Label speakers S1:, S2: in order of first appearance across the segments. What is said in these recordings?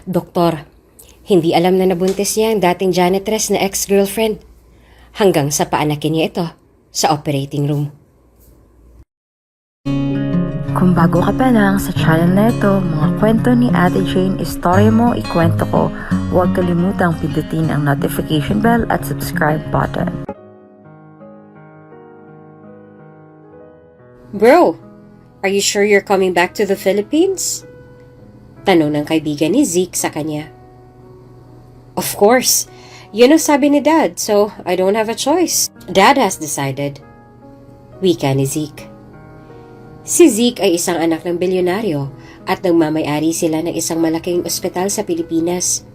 S1: Doktor, hindi alam na nabuntis niya ang dating janitress na ex-girlfriend hanggang sa paanakin niya ito sa operating room.
S2: Kung bago ka pa lang sa channel na ito, mga kwento ni Ate Jane, istorya mo, ikwento ko, huwag kalimutang pindutin ang notification bell at subscribe button.
S1: Bro, are you sure you're coming back to the Philippines? Tanong ng kaibigan ni Zeke sa kanya. Of course. Yun ang sabi ni Dad, so I don't have a choice. Dad has decided. Wika ni Zeke. Si Zeke ay isang anak ng bilyonaryo at nagmamay-ari sila ng isang malaking ospital sa Pilipinas.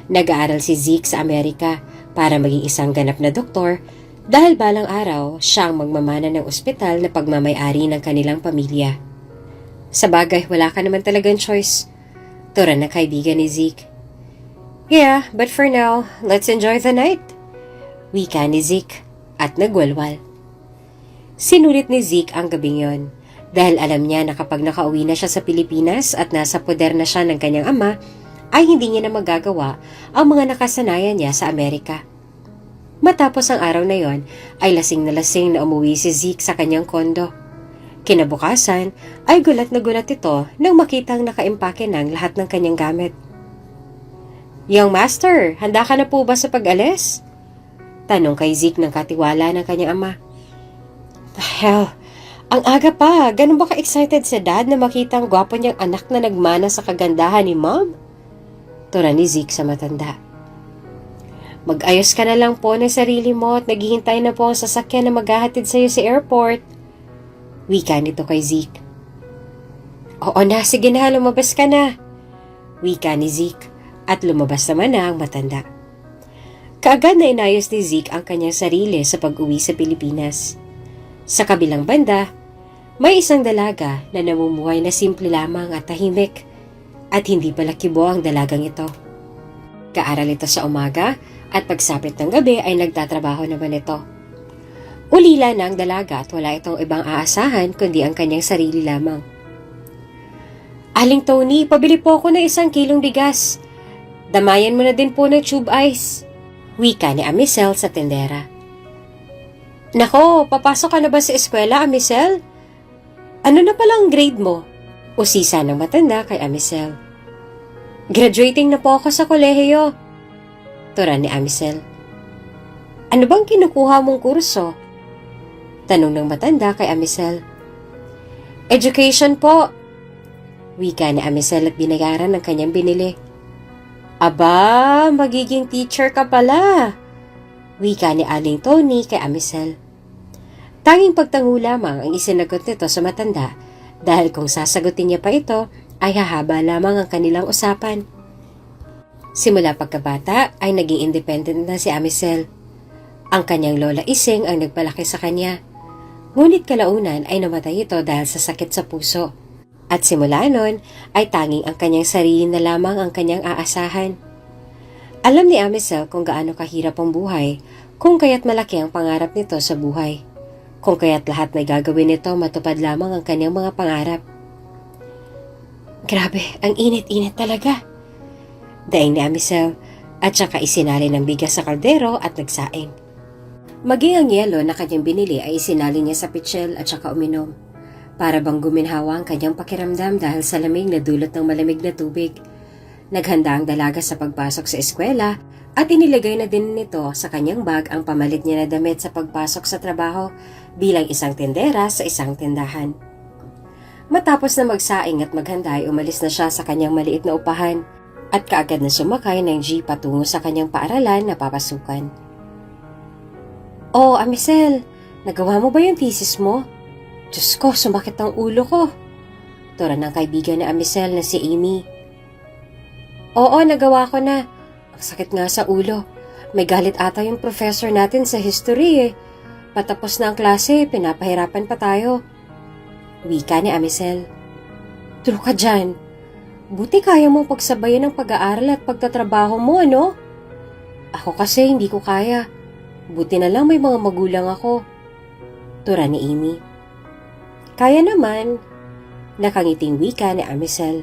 S1: Nag-aaral si Zeke sa Amerika para maging isang ganap na doktor dahil balang araw siya ang magmamana ng ospital na pagmamay-ari ng kanilang pamilya. Sa bagay, wala ka naman talagang choice. Tura ng kaibigan ni Zeke. Yeah, but for now, let's enjoy the night. Wika ni Zeke at nagwalwal. Sinulit ni Zeke ang gabing yon dahil alam niya na kapag nakauwi na siya sa Pilipinas at nasa poder na siya ng kanyang ama, ay hindi niya na magagawa ang mga nakasanayan niya sa Amerika. Matapos ang araw na yon, ay lasing na umuwi si Zeke sa kanyang kondo. Kinabukasan ay gulat na gulat ito nang makitang nakaimpake ng lahat ng kanyang gamit. Young Master, handa ka na po ba sa pag-alis? Tanong kay Zeke ng katiwala ng kanyang ama. The hell, ang aga pa, ganun ba ka-excited si Dad na makita ang gwapo niyang anak na nagmana sa kagandahan ni Mom? Tura ni Zeke sa matanda. Mag-ayos ka na lang po ng sarili mo at naghihintay na po ang sasakyan na maghahatid sa iyo sa airport. Wika nito kay Zeke. Oo na, sige na, lumabas ka na. Wika ni Zeke at lumabas naman na ang matanda. Kaagad na inayos ni Zeke ang kanyang sarili sa pag-uwi sa Pilipinas. Sa kabilang banda, may isang dalaga na namumuhay na simple lamang at tahimik at hindi pala kibo ang dalagang ito. Kaaral ito sa umaga at pagsapit ng gabi ay nagtatrabaho naman ito. Ulila na ang dalaga at wala itong ibang aasahan kundi ang kanyang sarili lamang. Aling Tony, pabili po ako ng 1 kilong bigas. Damayan mo na din po ng tube ice. Wika ni Amisel sa tendera. Nako, papasok ka na ba sa eskwela, Amisel? Ano na palang grade mo? Usisa ng matanda kay Amisel. Graduating na po ako sa kolehiyo. Tura ni Amisel. Ano bang kinukuha mong kurso? Tanong ng matanda kay Amisel. Education po. Wika ni Amisel at binayaran ng kanyang binili. Aba, magiging teacher ka pala. Wika ni Aling Tony kay Amisel. Tanging pagtango lamang ang isinagot nito sa matanda dahil kung sasagutin niya pa ito ay hahaba lamang ang kanilang usapan. Simula pagkabata ay naging independent na si Amisel. Ang kanyang lola Ising ang nagpalaki sa kanya. Ngunit kalaunan ay namatay ito dahil sa sakit sa puso. At simula nun ay tanging ang kanyang sarili na lamang ang kanyang aasahan. Alam ni Amisel kung gaano kahirap ang buhay, kung kaya't malaki ang pangarap nito sa buhay. Kung kaya't lahat na gagawin nito matupad lamang ang kanyang mga pangarap. Grabe, ang init-init talaga. Daing ni Amisel at saka isinali ng bigas sa kaldero at nagsaing. Maging ang yelo na kanyang binili ay isinali niya sa pitsil at saka uminom. Para bang guminhawa ang kanyang pakiramdam dahil sa lamig na dulot ng malamig na tubig. Naghanda ang dalaga sa pagpasok sa eskwela at inilagay na din nito sa kanyang bag ang pamalit niya na damit sa pagpasok sa trabaho bilang isang tendera sa isang tindahan. Matapos na magsaing at maghanda ay umalis na siya sa kanyang maliit na upahan at kaagad na sumakay ng jeep patungo sa kanyang paaralan na papasukan. Oh, Amisel, nagawa mo ba yung thesis mo? Diyos ko, sumakit ang ulo ko. Tura ng kaibigan ni Amisel na si Amy. Oo, nagawa ko na. Ang sakit nga sa ulo. May galit ata yung professor natin sa history eh. Patapos na ang klase, pinapahirapan pa tayo. Wika ni Amisel. True ka dyan. Buti kaya mong pagsabayan ng pag-aaral at pagtatrabaho mo, ano? Ako kasi hindi ko kaya. Buti na lang may mga magulang ako. Tura ni Amy. Kaya naman, nakangiting wika ni Amisel.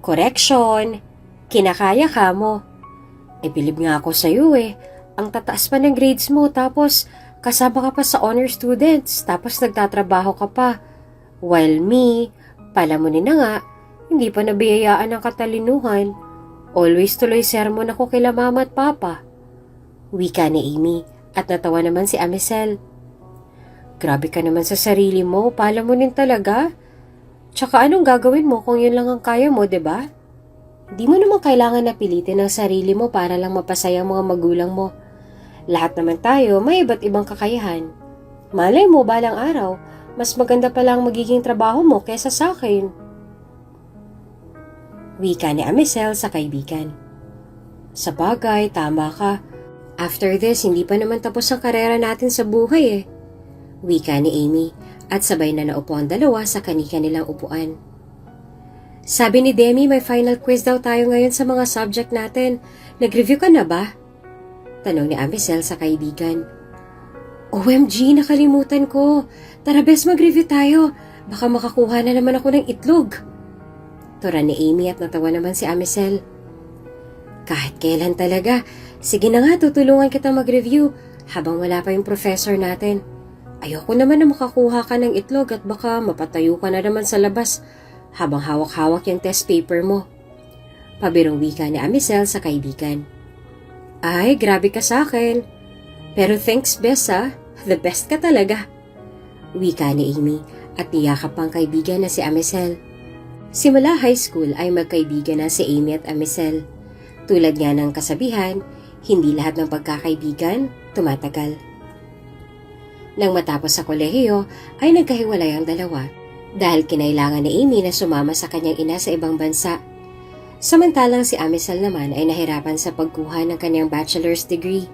S1: Correction, Kinakaya ka mo. Bilib nga ako sa'yo eh. Ang tataas pa ng grades mo tapos kasama ka pa sa honor students tapos nagtatrabaho ka pa. While me, palamunin na nga, hindi pa nabiyayaan ng katalinuhan. Always tuloy sermon ako kila mama at papa. Wika ni Amy at natawa naman si Amicel. Grabe ka naman sa sarili mo, palamunin talaga. Tsaka anong gagawin mo kung yun lang ang kaya mo, 'di ba? Di mo naman kailangan na pilitin ang sarili mo para lang mapasaya ang mga magulang mo. Lahat naman tayo may iba't ibang kakayahan. Malay mo balang araw, mas maganda pa lang magiging trabaho mo kaysa sa akin. Wika ni Amicel sa kaibigan. Sa bagay, tama ka. After this, hindi pa naman tapos ang karera natin sa buhay eh. Wika ni Amy at sabay na naupo ang dalawa sa kani-kanilang upuan. Sabi ni Demi may final quiz daw tayo ngayon sa mga subject natin. Nag-review ka na ba? Tanong ni Amicel sa kaibigan. OMG, nakalimutan ko. Tara bes mag-review tayo. Baka makakuha na naman ako ng itlog. Tura ni Amy at natawa naman si Amicel. Kahit kailan talaga. Sige na nga, tutulungan kita mag-review habang wala pa yung professor natin. Ayoko naman na makakuha ka ng itlog at baka mapatayo ka na naman sa labas habang hawak-hawak yung test paper mo. Pabirong wika ni Amicel sa kaibigan. Ay, grabe ka sa akin. Pero thanks bes ha, the best ka talaga. Wika ni Amy at niyakap ang kaibigan na si Amicel. Simula high school ay magkaibigan na si Amy at Amicel. Tulad nga ng kasabihan, hindi lahat ng pagkakaibigan tumatagal. Nang matapos sa kolehiyo ay nagkahiwalay ang dalawa dahil kinailangan ni Amy na sumama sa kanyang ina sa ibang bansa. Samantalang si Amicel naman ay nahirapan sa pagkuha ng kanyang bachelor's degree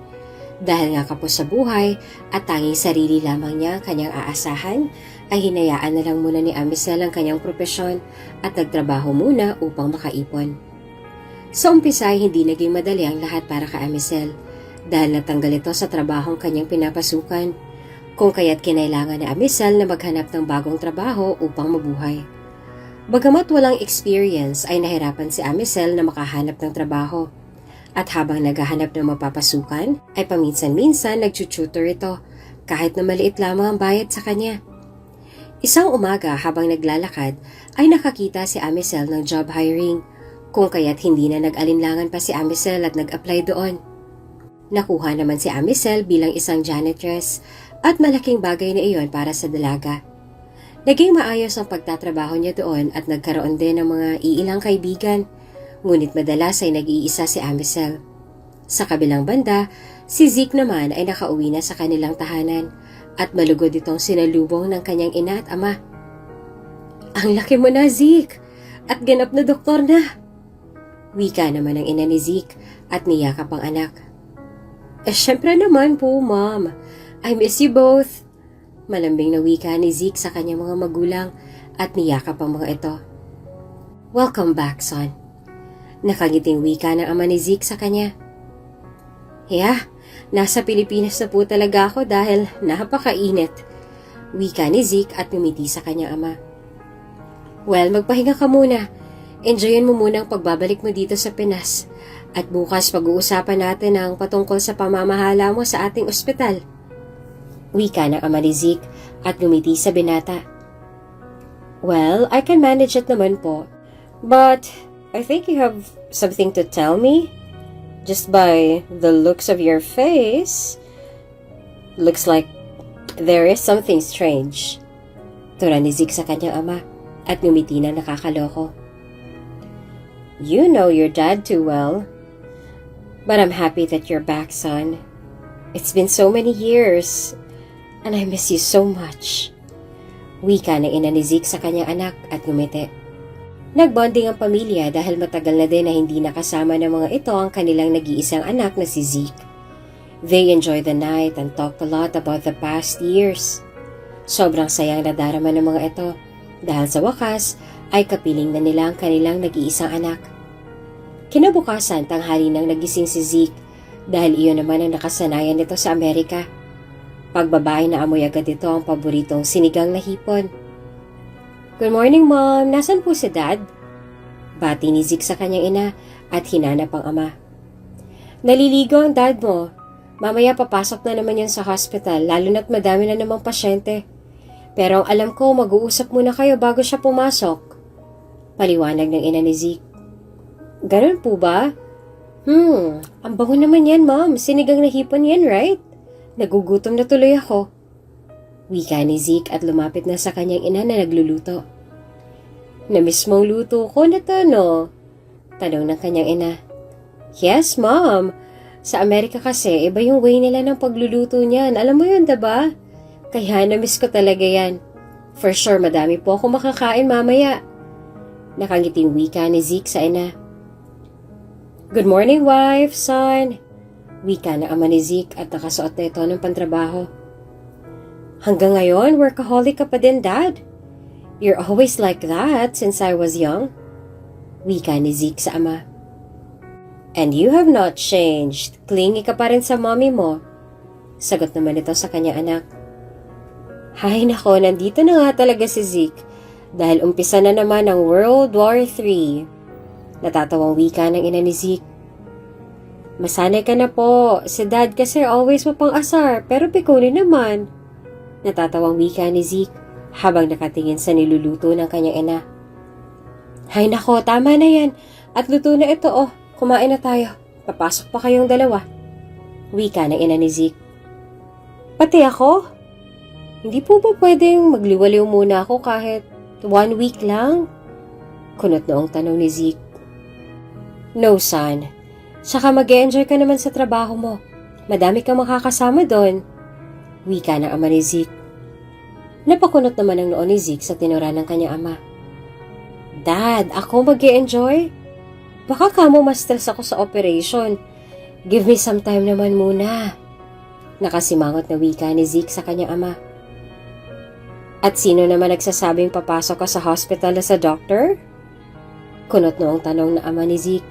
S1: dahil nga kapos sa buhay at tanging sarili lamang niya ang kanyang aasahan ay hinayaan na lang muna ni Amicel ang kanyang propesyon at nagtrabaho muna upang makaipon. Sa umpisa ay hindi naging madali ang lahat para kay Amicel dahil natanggal ito sa trabahong kanyang pinapasukan kung kaya't kinailangan ni Amicel na maghanap ng bagong trabaho upang mabuhay. Bagamat walang experience ay nahirapan si Amicel na makahanap ng trabaho at habang naghahanap ng mapapasukan ay paminsan-minsan nagtututor ito kahit na maliit lamang ang bayad sa kanya. Isang umaga habang naglalakad ay nakakita si Amicel ng job hiring kung kaya't hindi na nag-alinlangan pa si Amicel at nag-apply doon. Nakuha naman si Amicel bilang isang janitress at malaking bagay na iyon para sa dalaga. Naging maayos ang pagtatrabaho niya doon at nagkaroon din ng mga iilang kaibigan, ngunit madalas ay nag-iisa si Amicel. Sa kabilang banda, si Zeke naman ay nakauwi na sa kanilang tahanan at malugod itong sinalubong ng kanyang ina at ama. Ang laki mo na, Zeke! At ganap na doktor na! Wika naman ang ina ni Zeke at niyakap ang anak. Syempre naman po, Mom. I miss you both. Malambing na wika ni Zeke sa kanyang mga magulang at niyakap ang mga ito. Welcome back, son. Nakangiting wika ng ama ni Zeke sa kanya. Yeah, nasa Pilipinas na po talaga ako dahil napakainit. Wika ni Zeke at ngumiti sa kanyang ama. Well, magpahinga ka muna. Enjoyin mo muna ang pagbabalik mo dito sa Pinas. At bukas pag-uusapan natin ang patungkol sa pamamahala mo sa ating ospital. Wika ng ama ni Zeke at ngumiti sa binata. Well, I can manage it naman po. But I think you have something to tell me. Just by the looks of your face, looks like there is something strange. Tura ni Zeke sa kanyang ama at ngumiti na nakakaloko. You know your dad too well. But I'm happy that you're back, son. It's been so many years, and I miss you so much. Wika ng ina ni Zeke sa kanyang anak at ngumiti. Nagbonding ang pamilya dahil matagal na din na hindi nakasama ng mga ito ang kanilang nag-iisang anak na si Zeke. They enjoyed the night and talked a lot about the past years. Sobrang sayang nadarama ng mga ito dahil sa wakas ay kapiling na nila ang kanilang nag-iisang anak. Kinabukasan tanghali nang nagising si Zeke dahil iyon naman ang nakasanayan nito sa Amerika. Pagbabae na amoy agad ito ang paboritong sinigang na hipon. Good morning, Mom. Nasaan po si Dad? Bati ni Zeke sa kanyang ina at hinanap ang ama. Naliligo ang dad mo. Mamaya papasok na naman yan sa hospital, lalo na't madami na namang pasyente. Pero ang alam ko, mag-uusap muna kayo bago siya pumasok. Paliwanag ng ina ni Zeke. Ganun po ba? Ang bango naman yan, ma'am. Sinigang na hipon yan, right? Nagugutom na tuloy ako. Wika ni Zeke at lumapit na sa kanyang ina na nagluluto. Namiss mong luto ko na to, no? Tanong ng kanyang ina. Yes, ma'am. Sa Amerika kasi, iba yung way nila ng pagluluto niyan. Alam mo yun, diba? Kaya namiss ko talaga yan. For sure, madami po ako makakain mamaya. Nakangiting wika ni Zeke sa ina. Good morning, wife, son. Wika na ama ni Zeke at nakasuot na ito ng pantrabaho. Hanggang ngayon, workaholic ka pa din, Dad. You're always like that since I was young. Wika ni Zeke sa ama. And you have not changed. Clingy ka pa rin sa mommy mo. Sagot naman ito sa kanya anak. Hay nako, nandito na nga talaga si Zeke. Dahil umpisa na naman ang World War III. Natatawang wika ng ina ni Zeke. Masanay ka na po. Si Dad kasi always mapang asar, pero pikuli naman. Natatawang wika ni Zeke habang nakatingin sa niluluto ng kanyang ina. Hay nako, tama na yan. At luto na ito, oh. Kumain na tayo. Papasok pa kayong dalawa. Wika ng ina ni Zeke. Pati ako? Hindi po ba pwedeng magliwaliw muna ako kahit 1 week lang? Kunot noong tanong ni Zeke. No, son. Saka mag-e-enjoy ka naman sa trabaho mo. Madami kang makakasama doon. Wika ng ama ni Zeke. Napakunot naman ang noon ni Zeke sa tinura ng kanyang ama. Dad, ako mag-e-enjoy? Baka kamo ma-stress ako sa operation. Give me some time naman muna. Nakasimangot na wika ni Zeke sa kanyang ama. At sino naman nagsasabing papasok ka sa hospital na sa doctor? Kunot noong tanong na ama ni Zeke.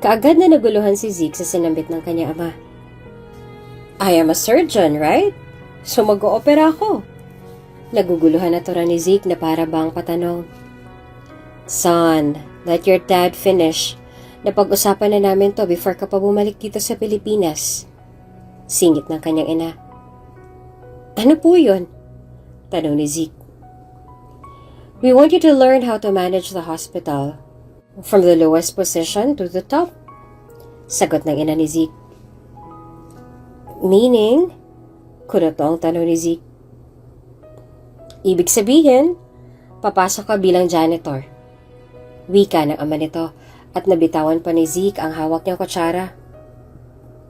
S1: Kaagad na naguluhan si Zeke sa sinambit ng kanyang ama. I am a surgeon, right? So mag-oopera ako. Naguguluhan na tura ni Zeke na para bang patanong. Son, let your dad finish. Napag-usapan na namin to before ka pa bumalik dito sa Pilipinas. Singit ng kanyang ina. Ano po yun? Tanong ni Zeke. We want you to learn how to manage the hospital. From the lowest position to the top. Sagot ng ina ni Zeke. Meaning? Kunot ang tanong ni Zeke. Ibig sabihin, papasok ka bilang janitor. Wika ng ama nito at nabitawan pa ni Zeke ang hawak niyang kutsara.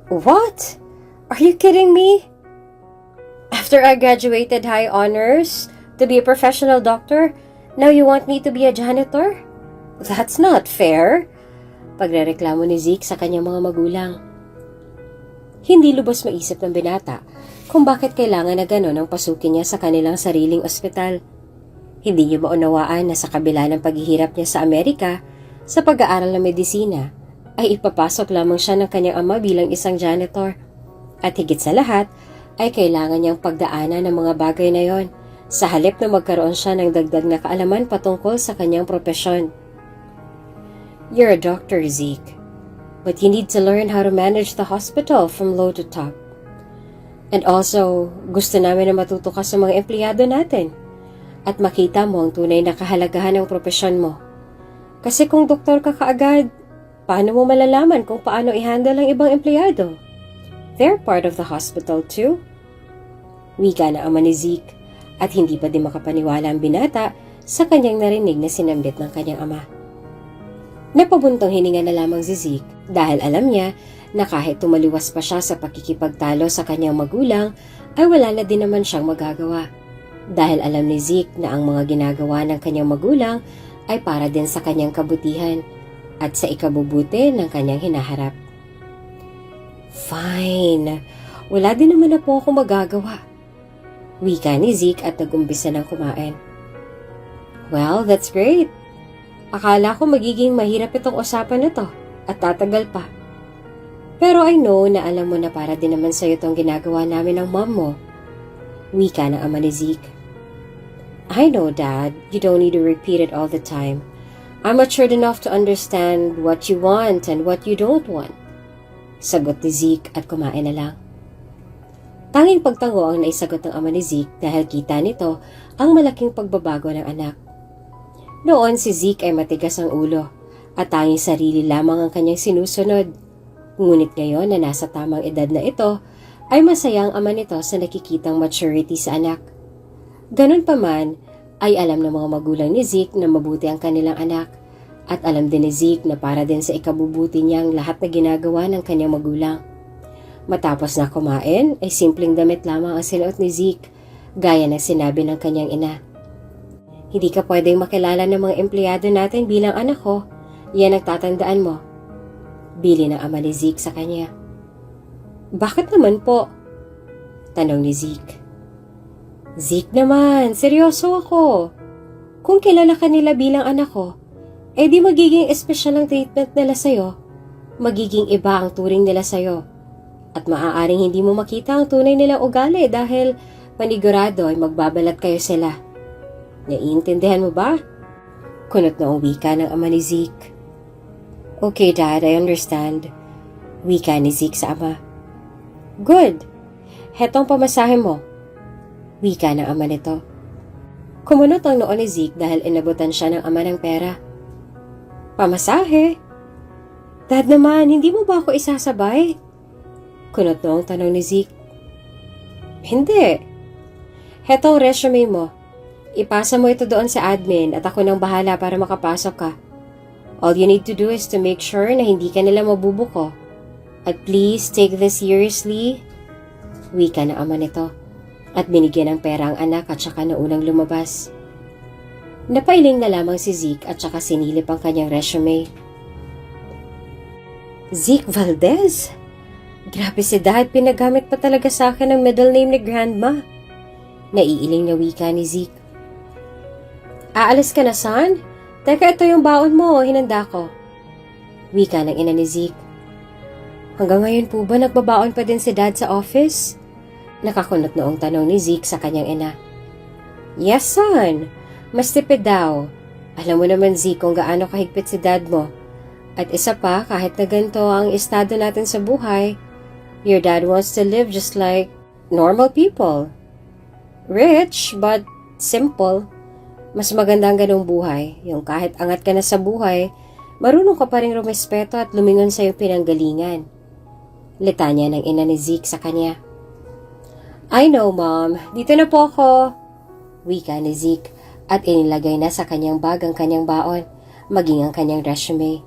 S1: What? Are you kidding me? After I graduated high honors to be a professional doctor, now you want me to be a janitor? That's not fair. Pagrereklamo ni Zeke sa kanyang mga magulang. Hindi lubos maisip ng binata kung bakit kailangan na gano'n ang pasukin niya sa kanilang sariling ospital. Hindi niya maunawaan na sa kabila ng paghihirap niya sa Amerika sa pag-aaral ng medisina, ay ipapasok lamang siya ng kanyang ama bilang isang janitor. At higit sa lahat, ay kailangan niyang pagdaanan ng mga bagay na yon sa halip na magkaroon siya ng dagdag na kaalaman patungkol sa kanyang propesyon. You're a doctor, Zeke, but you need to learn how to manage the hospital from low to top. And also, gusto namin na matuto ka sa mga empleyado natin at makita mo ang tunay na kahalagahan ng propesyon mo. Kasi kung doktor ka kaagad, paano mo malalaman kung paano i-handle ang ibang empleyado? They're part of the hospital too. Wika na ama ni Zeke at hindi pa din makapaniwala ang binata sa kanyang narinig na sinambit ng kanyang ama. Napabuntong hininga na lamang si Zeke dahil alam niya na kahit tumaliwas pa siya sa pakikipagtalo sa kanyang magulang ay wala na din naman siyang magagawa. Dahil alam ni Zeke na ang mga ginagawa ng kanyang magulang ay para din sa kanyang kabutihan at sa ikabubuti ng kanyang hinaharap. Fine, wala din naman na po ako magagawa. Wika ni Zeke at nag-umpisa ng kumain. Well, that's great. Akala ko magiging mahirap itong usapan na to at tatagal pa. Pero I know na alam mo na para din naman sa'yo itong ginagawa namin ng mom mo. Wika ng ama ni Zeke. I know, Dad. You don't need to repeat it all the time. I'm matured enough to understand what you want and what you don't want. Sagot ni Zeke at kumain na lang. Tanging pagtango ang naisagot ng ama ni Zeke dahil kita nito ang malaking pagbabago ng anak. Noon si Zeke ay matigas ang ulo at tanging sarili lamang ang kanyang sinusunod. Ngunit ngayon na nasa tamang edad na ito, ay masayang ama nito sa nakikitang maturity sa anak. Ganun pa man, ay alam ng mga magulang ni Zeke na mabuti ang kanilang anak at alam din ni Zeke na para din sa ikabubuti niyang lahat na ginagawa ng kanyang magulang. Matapos na kumain, ay simpleng damit lamang ang sinuot ni Zeke, gaya ng sinabi ng kanyang ina. Hindi ka pwedeng makilala ng mga empleyado natin bilang anak ko, yan ang tatandaan mo. Bili ng ama ni Zeke sa kanya. Bakit naman po? Tanong ni Zeke. Zeke naman, seryoso ako. Kung kilala ka nila bilang anak ko, eh di magiging espesyal ang treatment nila sa'yo. Magiging iba ang turing nila sa'yo. At maaaring hindi mo makita ang tunay nilang ugali dahil panigurado ay magbabalat kayo sila. Naiintindihan mo ba? Kunot na ang wika ng ama ni Zeke. Okay, Dad, I understand. Wika ni Zeke sa ama. Good. Hetong pamasahe mo. Wika ng ama nito. Kumunot ang noo ni Zeke dahil inabutan siya ng ama ng pera. Pamasahe? Dad naman, hindi mo ba ako isasabay? Kunot noong tanong ni Zeke. Hindi. Hetong resume mo. Ipasa mo ito doon sa admin at ako nang bahala para makapasok ka. All you need to do is to make sure na hindi ka nila mabubuko. At please take this seriously. Wika na ama nito. At binigyan ng pera ang anak at saka na unang lumabas. Napailing na lamang si Zeke at saka sinilip ang kanyang resume. Zeke Valdez? Grabe si Dad, pinagamit pa talaga sa akin ang middle name ni Grandma. Naiiling na wika ni Zeke. Aalis ka na, son? Teka, ito yung baon mo, hinanda ko. Wika ng ina ni Zeke. Hanggang ngayon po ba nagbabaon pa din si Dad sa office? Nakakunot noong tanong ni Zeke sa kanyang ina. Yes, son. Mas tipid daw. Alam mo naman, Zeke, kung gaano kahigpit si Dad mo. At isa pa, kahit na ganito ang estado natin sa buhay, your dad wants to live just like normal people. Rich, but simple. Mas maganda ang ganong buhay, yung kahit angat ka na sa buhay, marunong ka pa rin rumespeto at lumingon sa iyong pinanggalingan. Litanya ng ina ni Zeke sa kanya. I know, Mom. Dito na po ako. Wika ni Zeke at inilagay na sa kanyang bag ang kanyang baon, maging ang kanyang resume.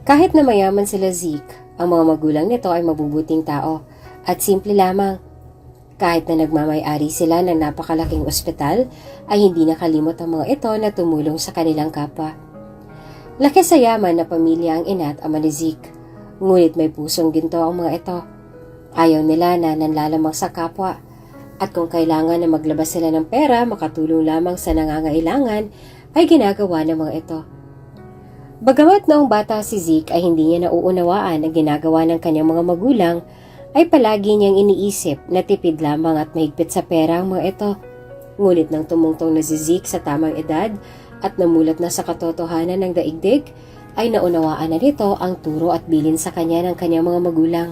S1: Kahit na mayaman sila Zeke, ang mga magulang nito ay mabubuting tao at simple lamang. Kahit na nagmamay-ari sila ng napakalaking ospital, ay hindi nakalimot ang mga ito na tumulong sa kanilang kapwa. Laki sa yaman na pamilya ang ina at ama ni Zeke, ngunit may pusong ginto ang mga ito. Ayaw nila na nanlalamang sa kapwa, at kung kailangan na maglabas sila ng pera makatulong lamang sa nangangailangan, ay ginagawa ng mga ito. Bagamat noong bata si Zeke ay hindi niya nauunawaan ang ginagawa ng kanyang mga magulang, ay palagi niyang iniisip na tipid lamang at mahigpit sa pera ang mga ito. Ngunit nang tumungtong na si Zeke sa tamang edad at namulat na sa katotohanan ng daigdig, ay naunawaan na nito ang turo at bilin sa kanya ng kanyang mga magulang.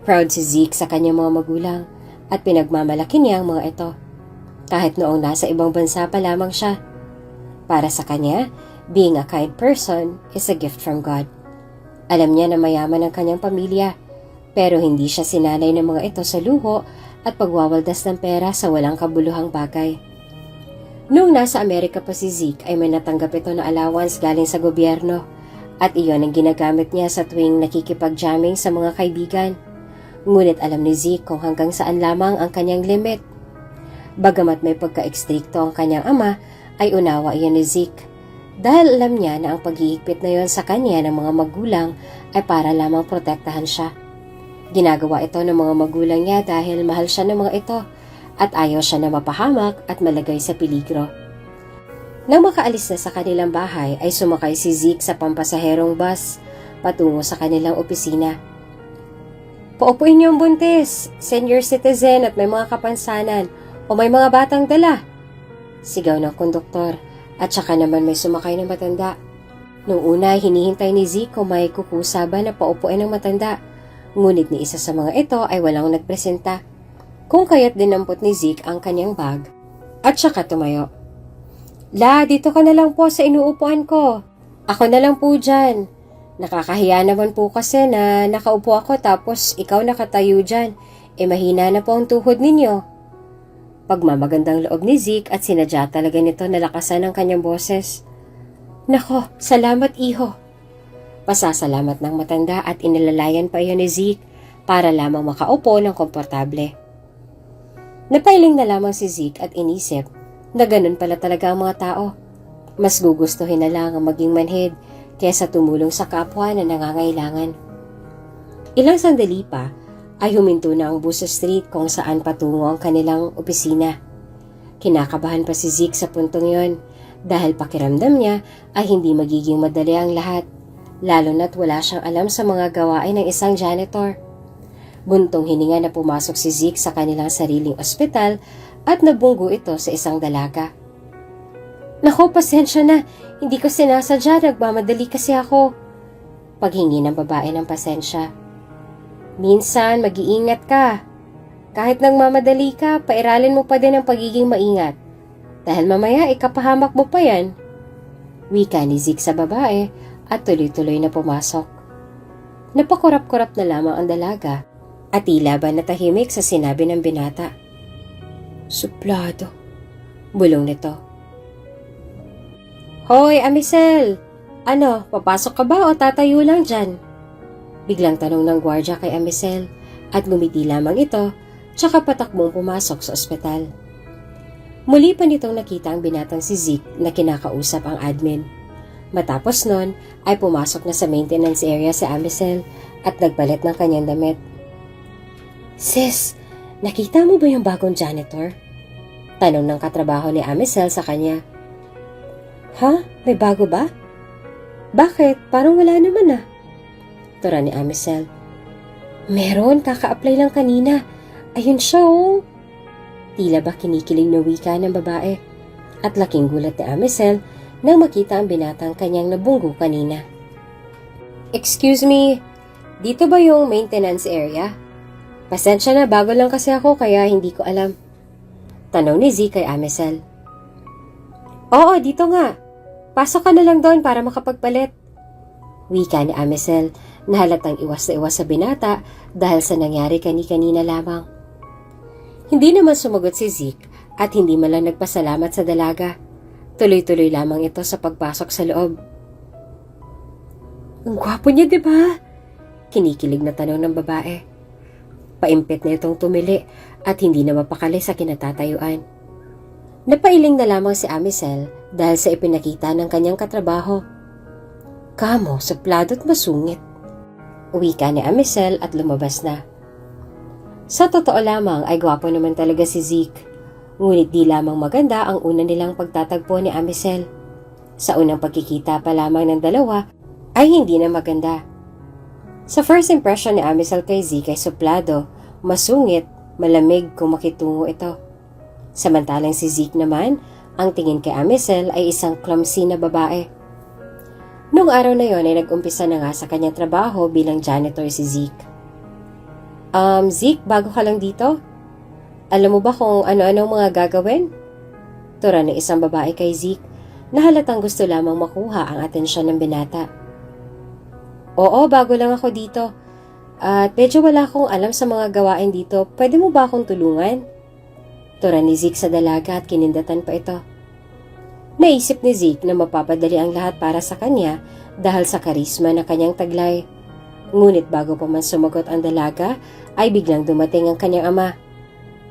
S1: Proud si Zeke sa kanyang mga magulang at pinagmamalaki niya ang mga ito. Kahit noong nasa ibang bansa pa lamang siya. Para sa kanya, being a kind person is a gift from God. Alam niya na mayaman ang kanyang pamilya, pero hindi siya sinanay ng mga ito sa luho at pagwawaldas ng pera sa walang kabuluhang bagay. Noong nasa Amerika pa si Zeke ay may natanggap ito na allowance galing sa gobyerno at iyon ang ginagamit niya sa tuwing nakikipag-jamming sa mga kaibigan. Ngunit alam ni Zeke kung hanggang saan lamang ang kanyang limit. Bagamat may pagka-ekstrikto ang kanyang ama, ay unawa iyon ni Zeke. Dahil alam niya na ang paghihigpit na yon sa kanya ng mga magulang ay para lamang protektahan siya. Ginagawa ito ng mga magulang niya dahil mahal siya ng mga ito at ayaw siya na mapahamak at malagay sa peligro. Nang makaalis na sa kanilang bahay ay sumakay si Zeke sa pampasaherong bus patungo sa kanilang opisina. Paupuin niyo ang buntis, senior citizen at may mga kapansanan o may mga batang dala. Sigaw ng konduktor At saka naman may sumakay na matanda. Nung una, hinihintay ni Zeke kung may kukusa ba na paupuin ng matanda. Ngunit ni isa sa mga ito ay walang nagpresenta. Kung kaya't dinampot ni Zeke ang kanyang bag at saka tumayo. La, dito ka na lang po sa inuupuan ko. Ako na lang po dyan. Nakakahiya naman po kasi na nakaupo ako tapos ikaw nakatayo dyan. Mahina na po ang tuhod ninyo. Pagmamagandang loob ni Zeke at sinadya talaga nito na lakasan ang kanyang boses. Nako, salamat iho. Pasasalamat ng matanda at inilalayan pa iyon ni Zeke para lamang makaupo ng komportable. Napailing na lamang si Zeke at inisip na ganun pala talaga ang mga tao. Mas gugustuhin na lang ang maging manhid kaysa tumulong sa kapwa na nangangailangan. Ilang sandali pa ay huminto na ang bus sa street kung saan patungo ang kanilang opisina. Kinakabahan pa si Zeke sa puntong yon dahil pakiramdam niya ay hindi magiging madali ang lahat, lalo na't wala siyang alam sa mga gawain ng isang janitor. Buntong hininga na pumasok si Zeke sa kanilang sariling ospital at nabunggo ito sa isang dalaga. Naku, pasensya na, hindi ko sinasadya, nagmamadali kasi ako. Paghingi ng babae ng pasensya. Minsan, mag-iingat ka. Kahit nagmamadali ka, pairalin mo pa din ang pagiging maingat. Dahil mamaya ikapahamak mo pa yan. Wika ni Zeke sa babae at tuloy-tuloy na pumasok. Napakurap-kurap na lamang ang dalaga at tila ba natahimik sa sinabi ng binata. Suplado, bulong nito. Hoy, Amisel! Ano, papasok ka ba o tatayo lang dyan? Biglang tanong ng gwardya kay Amisel at ngumiti lamang ito tsaka patakbong pumasok sa ospital. Muli pa nitong nakita ang binatang si Zeke na kinakausap ang admin. Matapos nun ay pumasok na sa maintenance area si Amisel at nagpalit ng kanyang damit. Sis, nakita mo ba yung bagong janitor? Tanong ng katrabaho ni Amisel sa kanya. Ha? May bago ba? Bakit? Parang wala naman ah. Tura ni Amisel. Meron, kaka-apply lang kanina. Ayun siya oh. Tila ba kinikilig na wika ng babae at laking gulat ni Amisel nang makita ang binatang kanyang nabunggo kanina. Excuse me, dito ba yung maintenance area? Pasensya na, bago lang kasi ako kaya hindi ko alam. Tanong ni Zeke kay Amisel. Oo, dito nga. Pasok ka na lang doon para makapagpalit. Wika ni Amisel na halatang iwas na iwas sa binata dahil sa nangyari kani-kanina lamang. Hindi naman sumagot si Zeke at hindi man lang nagpasalamat sa dalaga. Tuloy-tuloy lamang ito sa pagpasok sa loob. Ang gwapo niya, diba? Kinikilig na tanong ng babae. Paimpit na itong tumili at hindi na mapakali sa kinatatayuan. Napailing na lamang si Amisel dahil sa ipinakita ng kanyang katrabaho. Kamo, suplado't masungit. Wika ni Amisel at lumabas na. Sa totoo lamang ay gwapo naman talaga si Zeke. Ngunit di lamang maganda ang una nilang pagtatagpo ni Amisel. Sa unang pagkikita pa lamang ng dalawa ay hindi na maganda. Sa first impression ni Amisel kay Zeke ay suplado, masungit, malamig kung makitungo ito. Samantalang si Zeke naman, ang tingin kay Amisel ay isang clumsy na babae. Noong araw na yon ay nag-umpisa na nga sa kanyang trabaho bilang janitor si Zeke. Zeke, bago ka lang dito? Alam mo ba kung ano-anong mga gagawin? Tura ng isang babae kay Zeke na halatang gusto lamang makuha ang atensyon ng binata. Oo, bago lang ako dito. At medyo wala akong alam sa mga gawain dito. Pwede mo ba akong tulungan? Tura ni Zeke sa dalaga at kinindatan pa ito. Naisip ni Zeke na mapapadali ang lahat para sa kanya dahil sa karisma na kanyang taglay. Ngunit bago pa man sumagot ang dalaga, ay biglang dumating ang kanyang ama.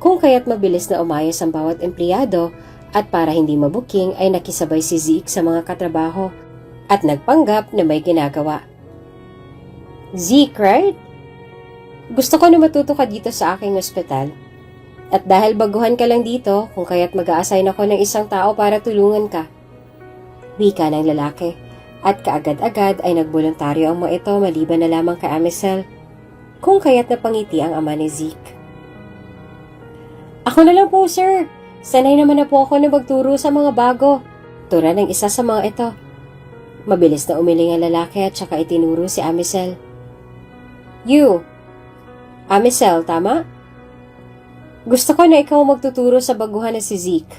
S1: Kung kaya't mabilis na umayos ang bawat empleyado at para hindi mabuking ay nakisabay si Zeke sa mga katrabaho at nagpanggap na may ginagawa. Zeke, right? Gusto ko na matuto ka dito sa aking ospital. At dahil baguhan ka lang dito, kung kaya't mag-a-assign ako ng isang tao para tulungan ka. Wika ng lalaki. At kaagad-agad ay nagboluntaryo ang mga ito maliban na lamang kay Amisel. Kung kaya't napangiti ang ama ni Zeke. Ako na lang po, sir. Sanay naman na po ako na magturo sa mga bago. Tura ng isa sa mga ito. Mabilis na umiling ang lalaki at saka itinuro si Amisel. You! Amisel, tama? Gusto ko na ikaw magtuturo sa baguhan na si Zeke.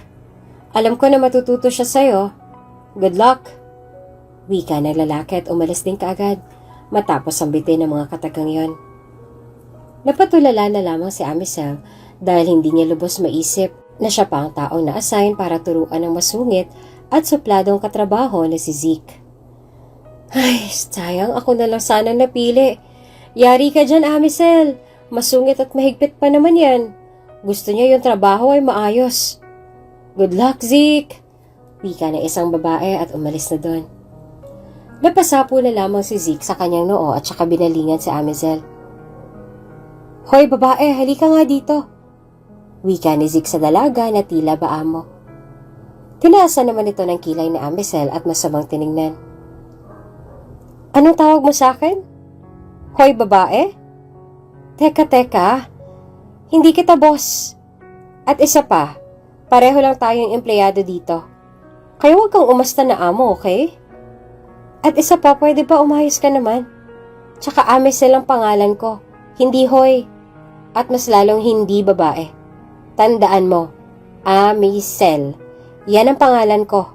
S1: Alam ko na matututo siya sa'yo. Good luck! Wika ng lalaki at umalis din kaagad matapos ang bitin ng mga katagang yon. Napatulala na lamang si Amisel dahil hindi niya lubos maisip na siya pa ang taong na-assign para turuan ng masungit at supladong katrabaho na si Zeke. Ay, sayang, ako na lang sana napili. Yari ka dyan, Amisel. Masungit at mahigpit pa naman yan. Gusto niya yung trabaho ay maayos. Good luck, Zeke! Wika ng isang babae at umalis na doon. Napasapo na lamang si Zeke sa kanyang noo at saka binalingan si Amisel. Hoy, babae, halika nga dito. Wika ni Zeke sa dalaga na tila baamo. Tinaasan naman ito ng kilay ni Amisel at masamang tiningnan. Anong tawag mo sa akin? Hoy, babae? Teka. Hindi kita boss. At isa pa, pareho lang tayong empleyado dito. Kaya huwag kang umasta na amo, okay? At isa pa, pwede ba umayos ka naman? Tsaka Amisel ang pangalan ko, hindi Hoy. At mas lalong hindi babae. Tandaan mo, Amisel. Yan ang pangalan ko.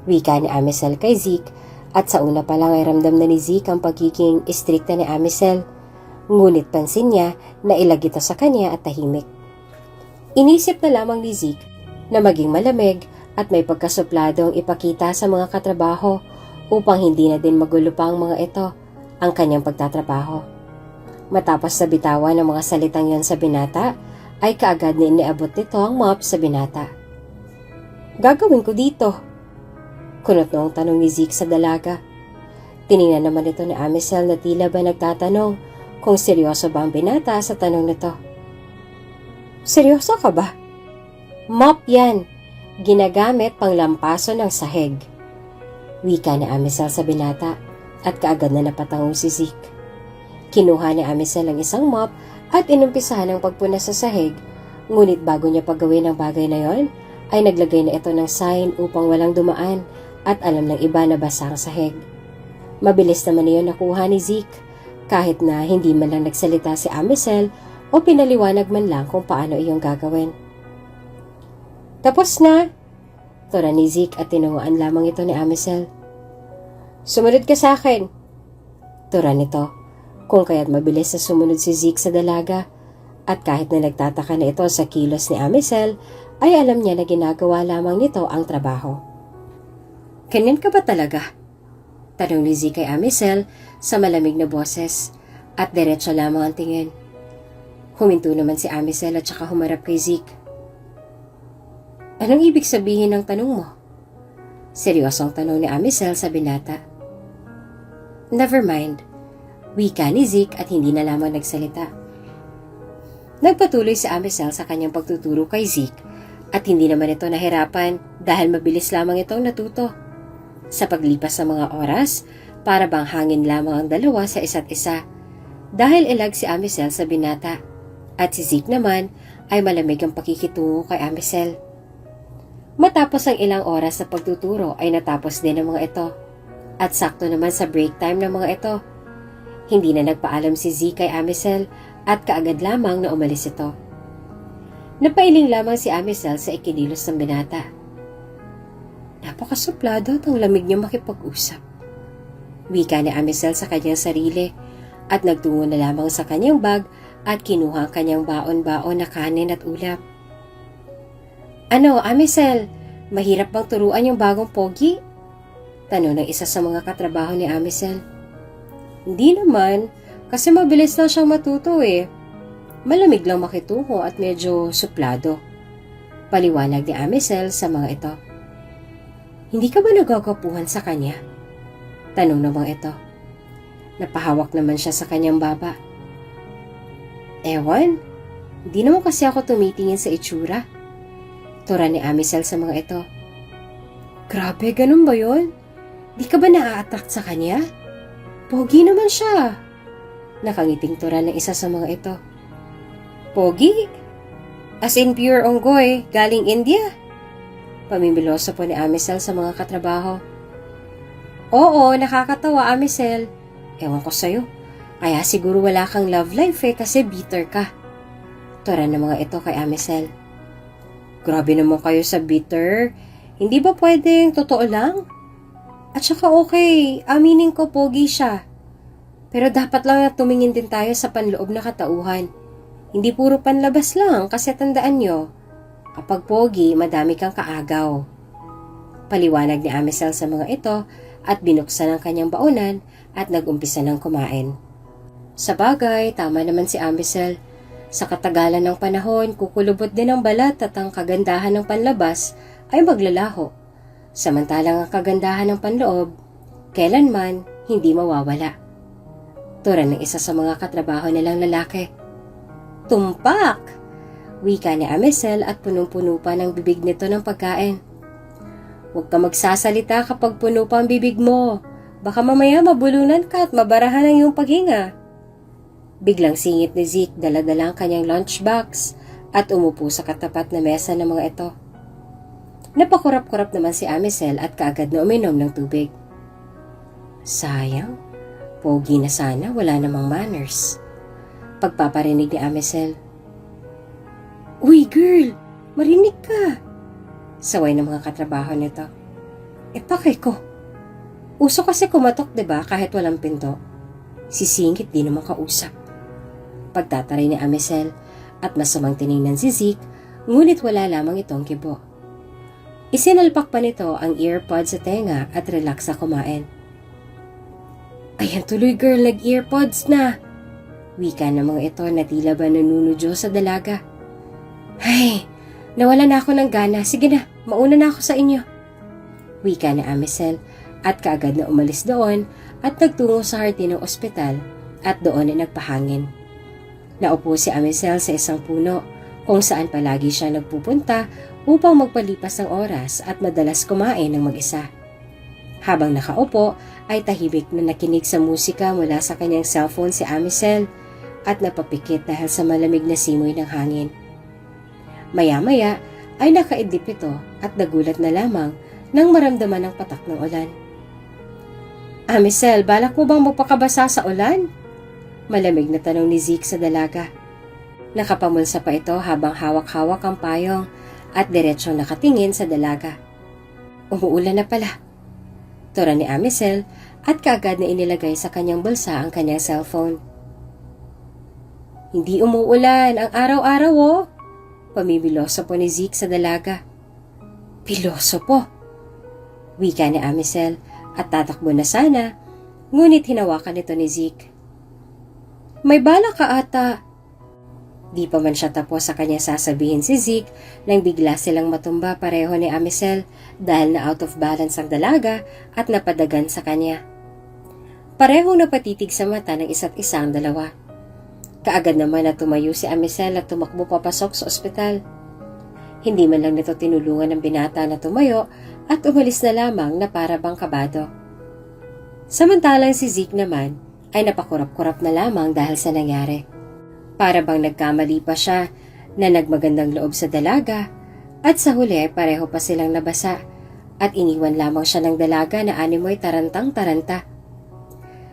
S1: Wika ni Amisel kay Zeke. At sa una pa lang ay ramdam na ni Zeke ang pagiging istrikta ni Amisel. Ngunit pansin niya na ilag ito sa kanya at tahimik. Inisip na lamang ni Zeke na maging malamig at may pagkasupladong ipakita sa mga katrabaho upang hindi na din magulo pa ang mga ito ang kanyang pagtatrabaho. Matapos na bitawan ng mga salitang yon sa binata, ay kaagad na iniabot nito ang mop sa binata. Gagawin ko dito. Kunot noong tanong ni Zeke sa dalaga. Tiningnan naman ito ni Amisel na tila ba nagtatanong kung seryoso ba ang binata sa tanong nito. Seryoso ka ba? Mop yan. Ginagamit pang lampaso ng sahig. Wika ni Amisel sa binata at kaagad na napatango si Zeke. Kinuha ni Amisel ang isang mop at inumpisahan ang pagpunas sa sahig. Ngunit bago niya paggawin ang bagay na yon, ay naglagay na ito ng sign upang walang dumaan at alam ng iba na basa ang sahig. Mabilis naman iyon nakuha ni Zeke kahit na hindi man lang nagsalita si Amisel o pinaliwanag man lang kung paano iyong gagawin. Tapos na! Tura ni Zeke at tinunguan lamang ito ni Amisel. Sumunod ka sa akin! Tura nito, kung kaya't mabilis na sumunod si Zeke sa dalaga at kahit na nagtataka na ito sa kilos ni Amisel, ay alam niya na ginagawa lamang nito ang trabaho. Ganyan ka ba talaga? Tanong ni Zeke kay Amisel sa malamig na boses at diretso lamang ang tingin. Huminto naman si Amisel at saka humarap kay Zeke. Anong ibig sabihin ng tanong mo? Seryosong tanong ni Amisel sa binata. Never mind. Wika ni Zeke at hindi na lamang nagsalita. Nagpatuloy si Amisel sa kanyang pagtuturo kay Zeke at hindi naman ito nahirapan dahil mabilis lamang itong natuto. Sa paglipas ng mga oras, para bang hangin lamang ang dalawa sa isa't isa dahil ilag si Amisel sa binata at si Zeke naman ay malamig ang pakikitungo kay Amisel. Matapos ang ilang oras sa pagtuturo ay natapos din ang mga ito at sakto naman sa break time ng mga ito. Hindi na nagpaalam si Zeke kay Amisel at kaagad lamang na umalis ito. Napailing lamang si Amisel sa ikinilos ng binata. Napakasuplado at ang lamig niya makipag-usap. Wika ni Amisel sa kanyang sarili at nagtungo na lamang sa kanyang bag at kinuha ang kanyang baon-baon na kanin at ulap. Ano, Amisel? Mahirap bang turuan yung bagong pogi? Tanong ng isa sa mga katrabaho ni Amisel. Hindi naman, kasi mabilis lang siyang matuto eh. Malamig lang makitungo at medyo suplado. Paliwanag ni Amisel sa mga ito. Hindi ka ba nagagapuhan sa kanya? Tanong namang ito. Napahawak naman siya sa kanyang baba. Ewan, hindi naman kasi ako tumitingin sa itsura. Tura ni Amisel sa mga ito. Grabe, ganun ba yun? Di ka ba na-attract sa kanya? Pogi naman siya. Nakangiting tura ng isa sa mga ito. Pogi? As in pure onggoy, galing India? Pamimiloso po ni Amisel sa mga katrabaho. Oo, nakakatawa, Amisel. Ewan ko sa'yo. Kaya siguro wala kang love life kasi bitter ka. Tura ng mga ito kay Amisel. Grabe naman kayo sa bitter. Hindi ba pwedeng totoo lang? At saka okay, aminin ko pogi siya. Pero dapat lang na tumingin din tayo sa panloob na katauhan. Hindi puro panlabas lang kasi tandaan nyo, kapag pogi, madami kang kaagaw. Paliwanag ni Amisel sa mga ito at binuksan ang kanyang baonan at nag-umpisa ng kumain. Sa bagay, tama naman si Amisel. Sa katagalan ng panahon, kukulubot din ang balat at ang kagandahan ng panlabas ay maglalaho. Samantalang ang kagandahan ng panloob, kailanman hindi mawawala. Tura ng isa sa mga katrabaho nilang lalaki. Tumpak! Wika ni Amisel at punong-puno pa ng bibig nito ng pagkain. Huwag ka magsasalita kapag puno pa ang bibig mo. Baka mamaya mabulunan ka at mabarahan ang iyong paghinga. Biglang singit ni Zeke dala-dala ang kanyang lunchbox at umupo sa katapat na mesa ng mga ito. Napakurap-kurap naman si Amisel at kaagad na uminom ng tubig. Sayang, pogi na sana, wala namang manners. Pagpaparinig ni Amisel. Uy girl, marinig ka! Saway ng mga katrabaho nito. Pakay ko. Uso kasi kumatok, diba, kahit walang pinto. Sisingit di naman kausap. Pagtataray ni Amisel at masamang tiningnan si Zeke, ngunit wala lamang itong kibo. Isinalpak pa nito ang earpod sa tenga at relax na kumain. Ayan tuloy girl, nag-earpods na. Wika ng mga ito na tila ba nanunudyo sa dalaga. Ay, nawala na ako ng gana. Sige na, mauna na ako sa inyo. Wika ni Amisel at kaagad na umalis doon at nagtungo sa hardin ng ospital at doon ay nagpahangin. Naupo si Amisel sa isang puno kung saan palagi siya nagpupunta upang magpalipas ng oras at madalas kumain ng mag-isa. Habang nakaupo ay tahimik na nakinig sa musika mula sa kanyang cellphone si Amisel at napapikit dahil sa malamig na simoy ng hangin. Maya-maya ay nakaidlip ito at nagulat na lamang nang maramdaman ang patak ng ulan. Amisel, balak mo bang magpakabasa sa ulan? Malamig na tanong ni Zeke sa dalaga. Nakapamulsa pa ito habang hawak-hawak ang payong at diretsong nakatingin sa dalaga. Umuulan na pala. Tura ni Amisel at kaagad na inilagay sa kanyang bulsa ang kanyang cellphone. Hindi umuulan ang araw-araw oh. Pamibiloso po ni Zeke sa dalaga. Piloso po. Wika ni Amisel at tatakbo na sana, ngunit hinawakan ito ni Zeke. May bala ka ata. Di pa man siya tapos sa kanya sasabihin si Zeke nang bigla silang matumba pareho ni Amisel dahil na out of balance ang dalaga at napadagan sa kanya. Parehong napatitig sa mata ng isa't isa ang dalawa. Kaagad naman na tumayo si Amisel at tumakbo papasok sa ospital. Hindi man lang nito tinulungan ng binata na tumayo at umalis na lamang na para bang kabado. Samantalang si Zeke naman ay napakurap-kurap na lamang dahil sa nangyari. Para bang nagkamali pa siya na nagmagandang loob sa dalaga at sa huli pareho pa silang nabasa at iniwan lamang siya ng dalaga na animoy tarantang-taranta.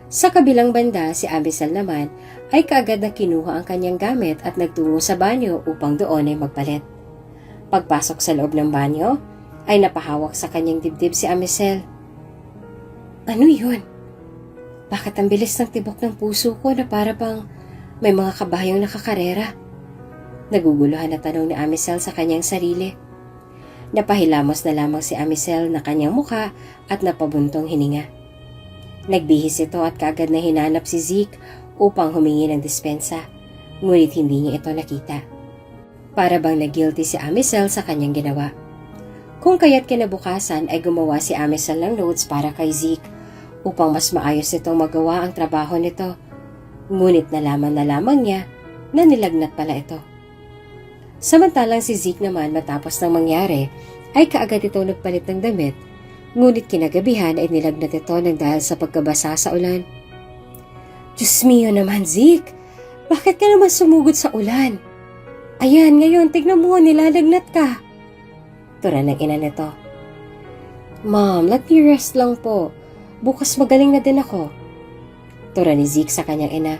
S1: Sa kabilang banda, si Amisel naman ay kaagad na kinuha ang kanyang gamit at nagtungo sa banyo upang doon ay magpalit. Pagpasok sa loob ng banyo, ay napahawak sa kanyang dibdib si Amisel. Ano yun? Bakit ang bilis ng tibok ng puso ko na para bang may mga kabayong nakakarera? Naguguluhan na tanong ni Amisel sa kanyang sarili. Napahilamos na lamang si Amisel na kanyang muka at napabuntong hininga. Nagbihis ito at kaagad na hinanap si Zeke upang humingi ng dispensa, ngunit hindi niya ito nakita. Para bang nag-guilty si Amisel sa kanyang ginawa. Kung kaya't kinabukasan ay gumawa si Amisel ng notes para kay Zeke upang mas maayos nitong magawa ang trabaho nito, ngunit nalaman na lamang niya na nilagnat pala ito. Samantalang si Zeke naman matapos ng mangyari ay kaagad ito nagpalit ng damit, ngunit kinagabihan ay nilagnat ito ng dahil sa pagkabasa sa ulan. Diyos mio naman, Zeke! Bakit ka naman sumugod sa ulan? Ayan, ngayon, tignan mo, nilalagnat ka. Tura ng ina nito. Mom, let me rest lang po. Bukas magaling na din ako. Tura ni Zeke sa kanyang ina.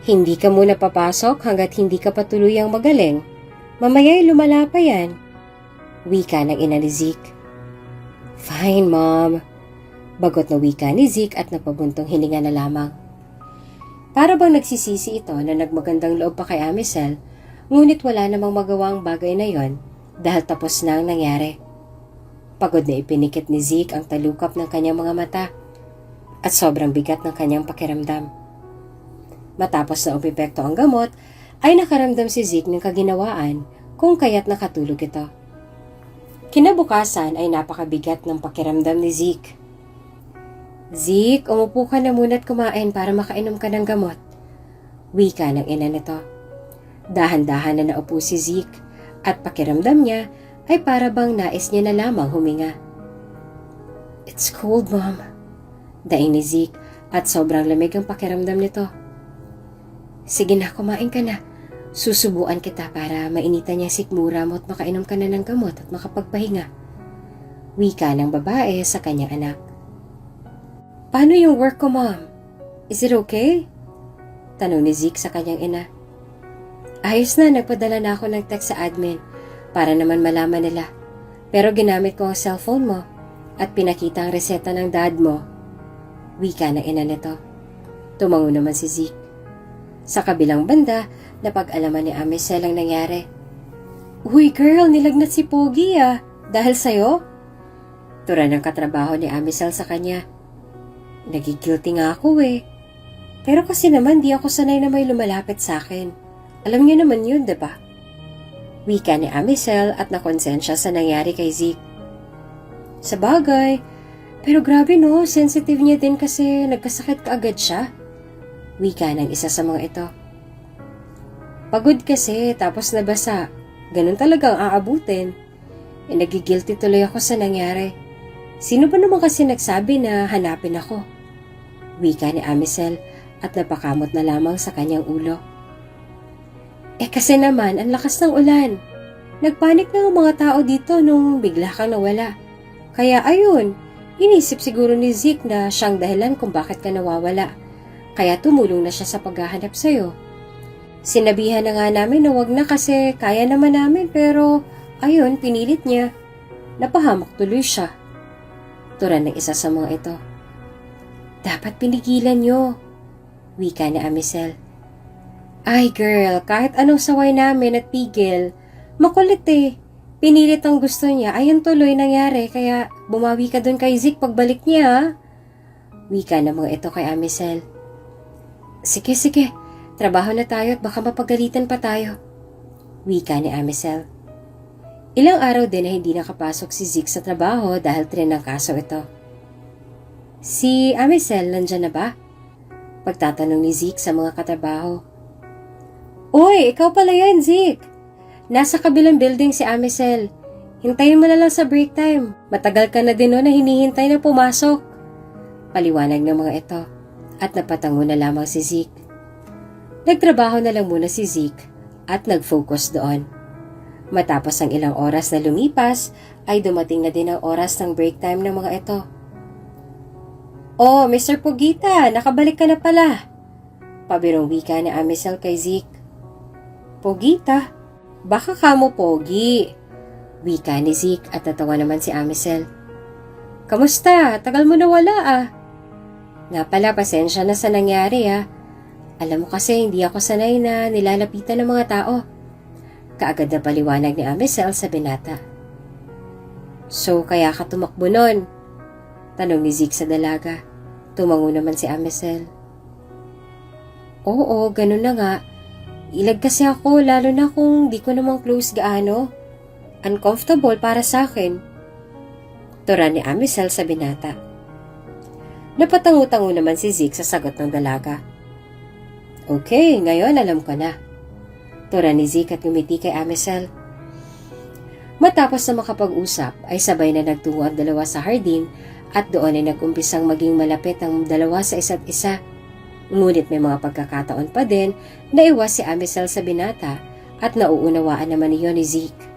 S1: Hindi ka muna papasok hanggat hindi ka patuluyang magaling. Mamaya'y lumala pa yan. Wika ng ina ni Zeke. Fine, Mom. Bagot na wika ni Zeke at napabuntong hininga na lamang. Para bang nagsisisi ito na nagmagandang loob pa kay Amisel, ngunit wala namang magawa ang bagay na yon dahil tapos na ang nangyari. Pagod na ipinikit ni Zeke ang talukap ng kanyang mga mata at sobrang bigat ng kanyang pakiramdam. Matapos na umepekto ang gamot, ay nakaramdam si Zeke ng kaginawaan kung kaya't nakatulog ito. Kinabukasan ay napakabigat ng pakiramdam ni Zeke. Zeke, umupo ka na muna at kumain para makainom ka ng gamot. Wika ng ina nito. Dahan-dahan na naupo si Zeke at pakiramdam niya ay para bang nais niya na lamang huminga. It's cold, Mom. Daing ni Zeke at sobrang lamig ang pakiramdam nito. Sige na, kumain ka na. Susubuan kita para mainitan niya sikmura mo at makainom ka na ng gamot at makapagpahinga. Wika ng babae sa kanyang anak. Paano yung work ko, Mom? Is it okay? Tanong ni Zeke sa kanyang ina. Ayos na, nagpadala na ako ng text sa admin para naman malaman nila. Pero ginamit ko ang cellphone mo at pinakita ang reseta ng dad mo. Wika ng ina nito. Tumango naman si Zeke. Sa kabilang banda, napag-alaman ni Amisel ang nangyari. Uy girl, nilagnat si Pogi Dahil sa'yo? Tura ng katrabaho ni Amisel sa kanya. Nagigilty nga ako Pero kasi naman di ako sanay na may lumalapit sa akin. Alam niyo naman yun, diba? Wika ni Amisel at nakonsensya sa nangyari kay Zeke. Sa bagay, pero grabe no, sensitive niya din kasi nagkasakit kaagad siya. Wika ng isa sa mga ito. Pagod kasi tapos nabasa. Ganun talagang aabutin. Nagigilty tuloy ako sa nangyari. Sino ba naman kasi nagsabi na hanapin ako? Wika ni Amisel at napakamot na lamang sa kanyang ulo. Kasi naman, ang lakas ng ulan. Nagpanik na ang mga tao dito nung bigla kang nawala. Kaya ayun, inisip siguro ni Zeke na siyang dahilan kung bakit ka nawawala. Kaya tumulong na siya sa paghahanap sa'yo. Sinabihan na nga namin na wag na kasi kaya naman namin pero ayun, pinilit niya. Napahamak tuloy siya. Turan ng isa sa mga ito. Dapat pinigilan niyo. Wika ni Amisel. Ay girl, kahit anong saway namin at pigil, makulit Pinilit ang gusto niya, ayun tuloy nangyari kaya bumawi ka dun kay Zeke pagbalik niya Wika na mga ito kay Amisel. Sige, trabaho na tayo at baka mapagalitan pa tayo. Wika ni Amisel. Ilang araw din na hindi nakapasok si Zeke sa trabaho dahil trinangkaso ito. Si Amisel nandyan na ba? Pagtatanong ni Zeke sa mga katrabaho. Uy, ikaw pala yan, Zeke. Nasa kabilang building si Amisel. Hintayin mo na lang sa break time. Matagal ka na din na hinihintay na pumasok. Paliwanag ng mga ito at napatango na lamang si Zeke. Nagtrabaho na lang muna si Zeke at nag-focus doon. Matapos ang ilang oras na lumipas, ay dumating na din ang oras ng break time ng mga ito. Oh, Mr. Pogita, nakabalik ka na pala. Pabirong wika ni Amisel kay Zeke. Pogita? Baka kamo Pogi. Wika ni Zeke at natawa naman si Amisel. Kamusta? Tagal mo na wala Nga pala, pasensya na sa nangyari Alam mo kasi hindi ako sanay na nilalapitan ng mga tao. Kaagad na paliwanag ni Amisel sa binata. So, kaya ka tumakbo nun? Tanong ni Zeke sa dalaga. Tumango naman si Amisel. Oo, ganun na nga. Ilag kasi ako, lalo na kung di ko namang close gaano. Uncomfortable para sa akin. Tura ni Amisel sa binata. Napatango-tango naman si Zeke sa sagot ng dalaga. Okay, ngayon alam ko na. Tura ni Zeke at ngumiti kay Amisel. Matapos na makapag-usap ay sabay na nagtungo ang dalawa sa hardin at doon ay nag-umpisang maging malapit ang dalawa sa isa't isa. Ngunit may mga pagkakataon pa din na iwas si Amisel sa binata at nauunawaan naman niyo ni Zeke.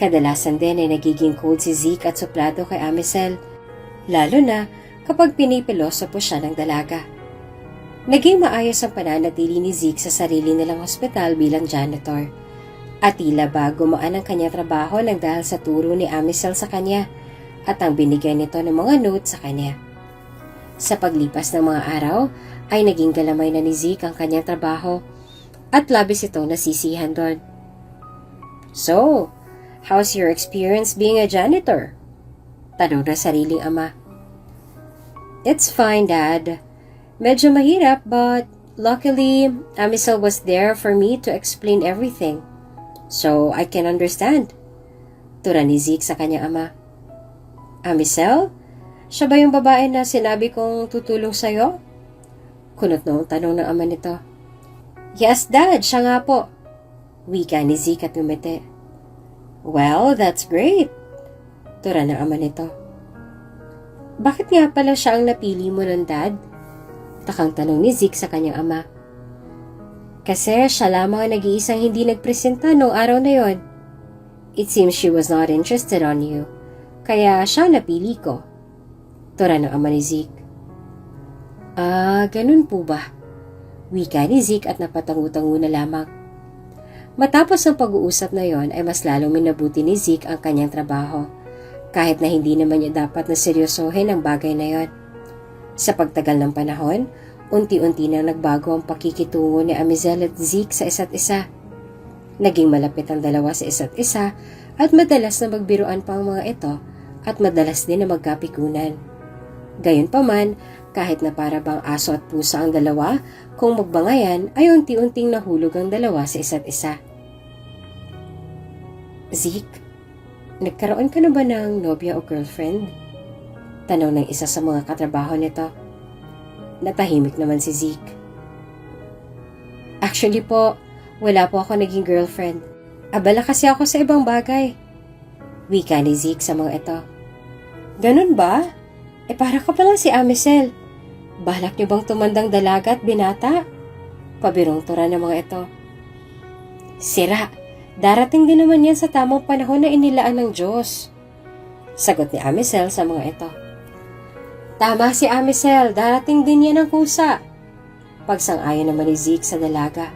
S1: Kadalasan din ay nagiging cold si Zeke at suplado kay Amisel, lalo na kapag pinipilosopo siya ng dalaga. Naging maayos ang pananatili ni Zeke sa sarili nilang hospital bilang janitor. At tila ba gumaan ang kanya trabaho nang dahil sa turo ni Amisel sa kanya at ang binigay nito ng mga notes sa kanya. Sa paglipas ng mga araw ay naging galamay na ni Zeke ang kanyang trabaho at labis itong nasisihan doon. "So, how's your experience being a janitor?" tanong ng sariling ama. "It's fine, Dad. Medyo mahirap but luckily Amisel was there for me to explain everything. So I can understand." Tura ni Zeke sa kanyang ama. "Amisel? Siya ba yung babae na sinabi kong tutulong sa'yo?" Kunot noong tanong ng ama nito. "Yes, Dad. Siya nga po." Wika ni Zeke at ngumiti. "Well, that's great." Tura ng ama nito. "Bakit nga pala siya ang napili mo nun, Dad?" Takang tanong ni Zeke sa kanyang ama. "Kasi siya lamang ang nag-iisang hindi nagpresenta noong araw na yon. It seems she was not interested on you. Kaya siya napili ko." Tura ng ama ni Zeke. Ganun po ba?" Wika ni Zeke at napatangu-tangu na lamang. Matapos ang pag-uusap na yon ay mas lalong minabuti ni Zeke ang kanyang trabaho, kahit na hindi naman niya dapat na seryosohin ang bagay na yon. Sa pagtagal ng panahon, unti-unti nang nagbago ang pakikitungo ni Amisel at Zeke sa isa't isa. Naging malapit ang dalawa sa isa't isa at madalas na magbiruan pa ang mga ito at madalas din na magkapikunan. Gayunpaman, kahit na para bang aso at pusa ang dalawa, kung magbangayan ay unti-unting nahulog ang dalawa sa isa't isa. "Zeke, nagkaroon ka na ba ng nobya o girlfriend?" Tanong ng isa sa mga katrabaho nito. Natahimik naman si Zeke. "Actually po, wala po ako naging girlfriend. Abala kasi ako sa ibang bagay." Wika ni Zeke sa mga ito. "Ganun ba? Para ka palang si Amisel. Balak niyo bang tumandang dalaga at binata?" Pabirong tura ng mga ito. "Sira, darating din naman yan sa tamang panahon na inilaan ng Diyos." Sagot ni Amisel sa mga ito. "Tama si Amisel, darating din yan ang kusa." Pagsang-ayon naman ni Zeke sa dalaga.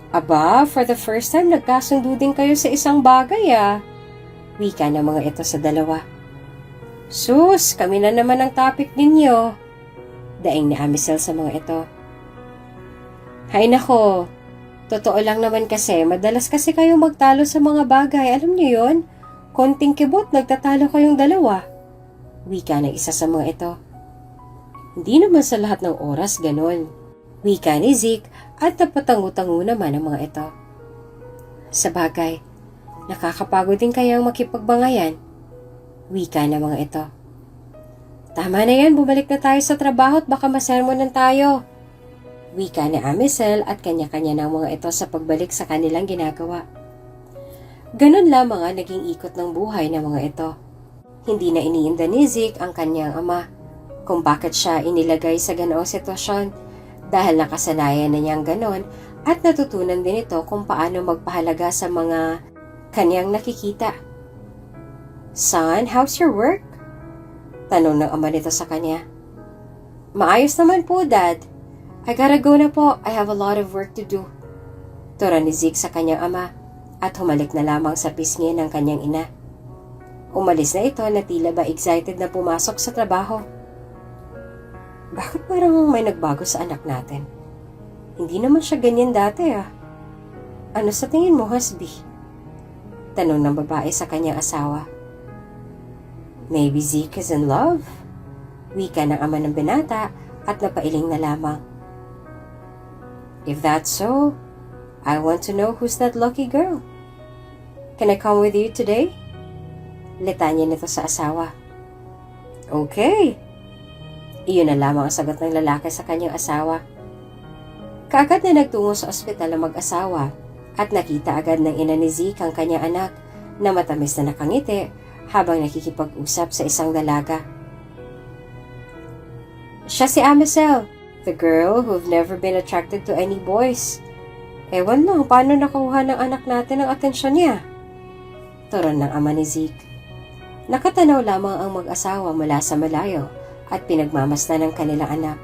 S1: "Aba, for the first time nagkasundo din kayo sa isang bagay Wika ng mga ito sa dalawa. "Sus, kami na naman ang topic ninyo." Daing ni Amisel sa mga ito. "Hay nako, totoo lang naman kasi, madalas kasi kayong magtalo sa mga bagay, alam niyo yon? Konting kibot, nagtatalo kayong dalawa." Wika ng isa sa mga ito. "Hindi naman sa lahat ng oras ganon." Wika ni Zeke at napatangu-tangu naman ang mga ito. "Sa bagay, nakakapagod din kayang makipagbangayan." Wika ng mga ito. "Tama na yan, bumalik na tayo sa trabaho at baka masermonan tayo." Wika ni Amisel at kanya-kanya ng mga ito sa pagbalik sa kanilang ginagawa. Ganun lamang ang naging ikot ng buhay ng mga ito. Hindi na iniinda ni Zeke ang kanyang ama kung bakit siya inilagay sa ganoong sitwasyon dahil nakasanayan na niyang ganon at natutunan din ito kung paano magpahalaga sa mga kanyang nakikita. "Son, how's your work?" Tanong ng ama nito sa kanya. "Maayos naman po, Dad. I gotta go na po. I have a lot of work to do." Tura ni Zeke sa kanyang ama at humalik na lamang sa pisngi ng kanyang ina. Umalis na ito na tila ba excited na pumasok sa trabaho. "Bakit parang may nagbago sa anak natin? Hindi naman siya ganyan dati Ano sa tingin mo, husby?" Tanong ng babae sa kanyang asawa. "Maybe Zeke is in love?" Wika ng ama ng binata at napailing na lamang. "If that's so, I want to know who's that lucky girl. Can I come with you today?" Litanya nito sa asawa. "Okay." Iyon na lamang ang sagot ng lalaki sa kanyang asawa. Kaagad na nagtungo sa ospital ang mag-asawa at nakita agad ng ina ni Zeke ang kanyang anak na matamis na nakangiti habang nakikipag-usap sa isang dalaga. "Siya si Amisel, the girl who've never been attracted to any boys. Ewan lang paano nakuha ng anak natin ang atensyon niya." Turon ng ama ni Zeke. Nakatanaw lamang ang mag-asawa mula sa malayo at pinagmamasdan ng kanilang anak.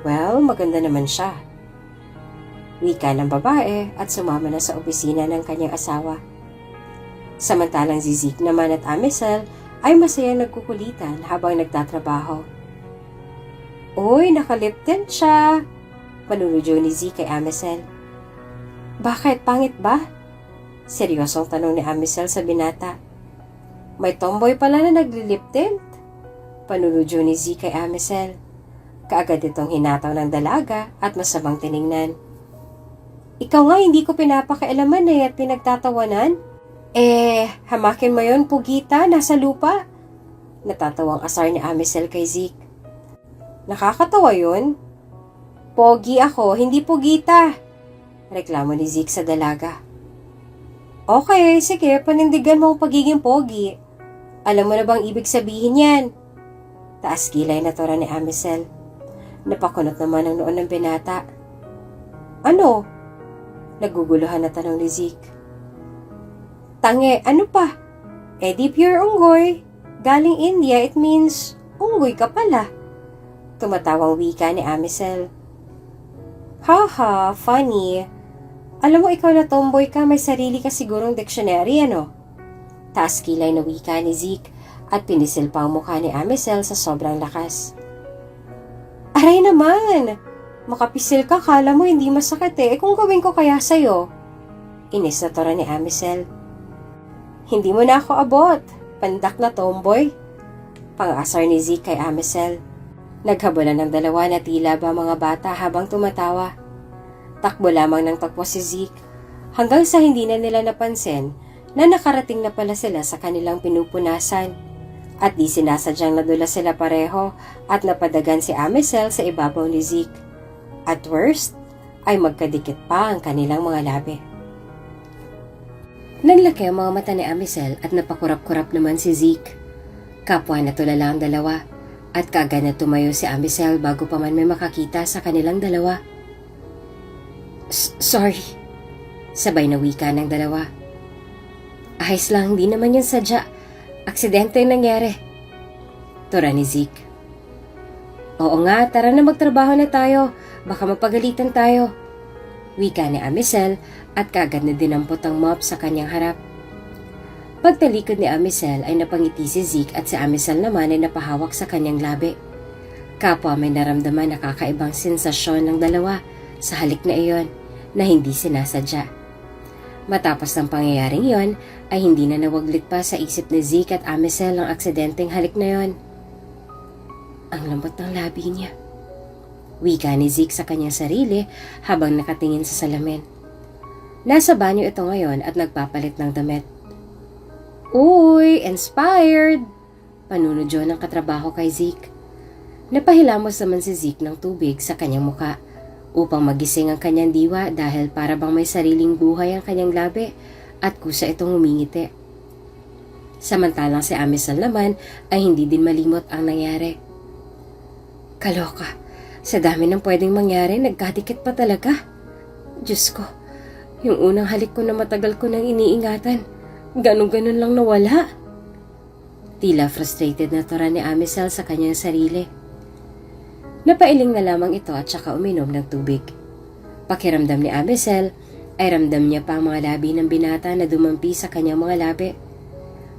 S1: Well, maganda naman siya. Wika ng babae at sumama na sa opisina ng kanyang asawa. Samantalang si Zeke naman at Amisel ay masayang nagkukulitan habang nagtatrabaho. Uy, nakalip tint siya! Panunudyo ni Zeke kay Amisel. Bakit? Pangit ba? Seryosong tanong ni Amisel sa binata. May tomboy pala na nagli-lip tint. Panunudyo ni Zeke kay Amisel. Kaagad itong hinataw ng dalaga at masamang tiningnan. Ikaw nga hindi ko pinapakialaman at pinagtatawanan. Hamakin mo yon, Pugita, nasa lupa. Natatawang asar ni Amisel kay Zeke. Nakakatawa yun. Pogi ako, hindi Pugita. Reklamo ni Zeke sa dalaga. Okay, sige, panindigan mo ang pagiging pogi. Alam mo na bang ibig sabihin yan? Taas kilay na tora ni Amisel. Napakunot naman ang noon ng binata. Ano? Naguguluhan na tanong ni Zeke. Tange, ano pa? Di pure unggoy. Galing India, it means unggoy ka pala. Tumatawang wika ni Amisel. Haha, funny. Alam mo ikaw na tomboy ka, may sarili ka sigurong dictionary, ano? Taas kilay na wika ni Zeke at pinisil pa ang mukha ni Amisel sa sobrang lakas. Aray naman! Makapisil ka, kala mo hindi masakit kung gawin ko kaya sa'yo. Inis na tora ni Amisel. Hindi mo na ako abot, pandak na tomboy. Pang-asar ni Zeke kay Amisel. Naghabulan ng dalawa na tila ba mga bata habang tumatawa. Takbo lamang ng takbo si Zeke hanggang sa hindi na nila napansin na nakarating na pala sila sa kanilang pinupunasan at di sinasadyang nadula sila pareho at napadagan si Amisel sa ibabaw ni Zeke. At worst, ay magkadikit pa ang kanilang mga labi. Nanlaki ang mga mata ni Amisel at napakurap-kurap naman si Zeke. Kapwa na tulala ang dalawa at kaagad na tumayo si Amisel bago pa man may makakita sa kanilang dalawa. Sorry, sabay na wika ng dalawa. Ayos lang, hindi naman yan sadya. Aksidente yung nangyari. Tura ni Zeke. Oo nga, tara na magtrabaho na tayo. Baka mapagalitan tayo. Wika ni Amisel at kaagad na dinampot ang mop sa kanyang harap. Pagtalikod ni Amisel ay napangiti si Zeke at si Amisel naman ay napahawak sa kanyang labi. Kapwa may naramdaman na kakaibang sensasyon ng dalawa sa halik na iyon na hindi sinasadya. Matapos ng pangyayaring iyon ay hindi na nawaglit pa sa isip ni Zeke at Amisel ang aksidenteng halik na iyon. Ang lambot ng labi niya. Wika ni Zeke sa kanyang sarili habang nakatingin sa salamin. Nasa banyo ito ngayon at nagpapalit ng damit. Uy, inspired! Panunodyo ng katrabaho kay Zeke. Napahilamos naman si Zeke ng tubig sa kanyang muka upang magising ang kanyang diwa dahil para bang may sariling buhay ang kanyang labi at kusa itong humingiti. Samantalang si Amisel naman ay hindi din malimot ang nangyari. Kaloka, sa dami ng pwedeng mangyari, nagkadikit pa talaga. Diyos ko, yung unang halik ko na matagal ko nang iniingatan, ganun-ganun lang nawala. Tila frustrated na tora ni Amisel sa kanyang sarili. Napailing na lamang ito at saka uminom ng tubig. Pakiramdam ni Amisel ay ramdam niya pa ang mga labi ng binata na dumampi sa kanyang mga labi.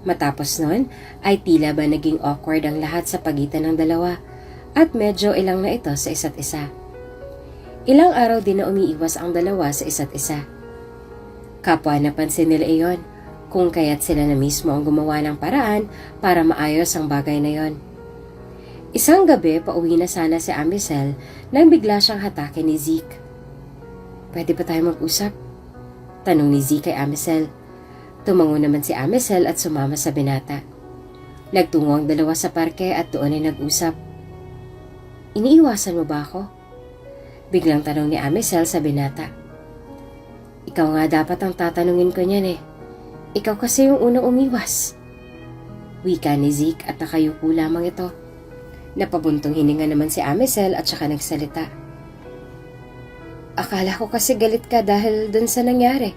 S1: Matapos nun ay tila ba naging awkward ang lahat sa pagitan ng dalawa at medyo ilang na ito sa isa't isa. Ilang araw din na umiiwas ang dalawa sa isa't isa. Kapwa napansin nila iyon kung kaya't sila na mismo ang gumawa ng paraan para maayos ang bagay na yon. Isang gabi, pauwi na sana si Amisel nang bigla siyang hatakin ni Zeke. Pwede ba tayo mag-usap? Tanong ni Zeke kay Amisel. Tumango naman si Amisel at sumama sa binata. Nagtungo ang dalawa sa parke at doon ay nag-usap. Iniiwasan mo ba ako? Biglang tanong ni Amisel sa binata. Ikaw nga dapat ang tatanungin ko niyan Ikaw kasi yung unang umiwas. Wika ni Zeke at nakayuko lamang ito. Napabuntong hininga naman si Amisel at saka nagsalita. Akala ko kasi galit ka dahil dun sa nangyari.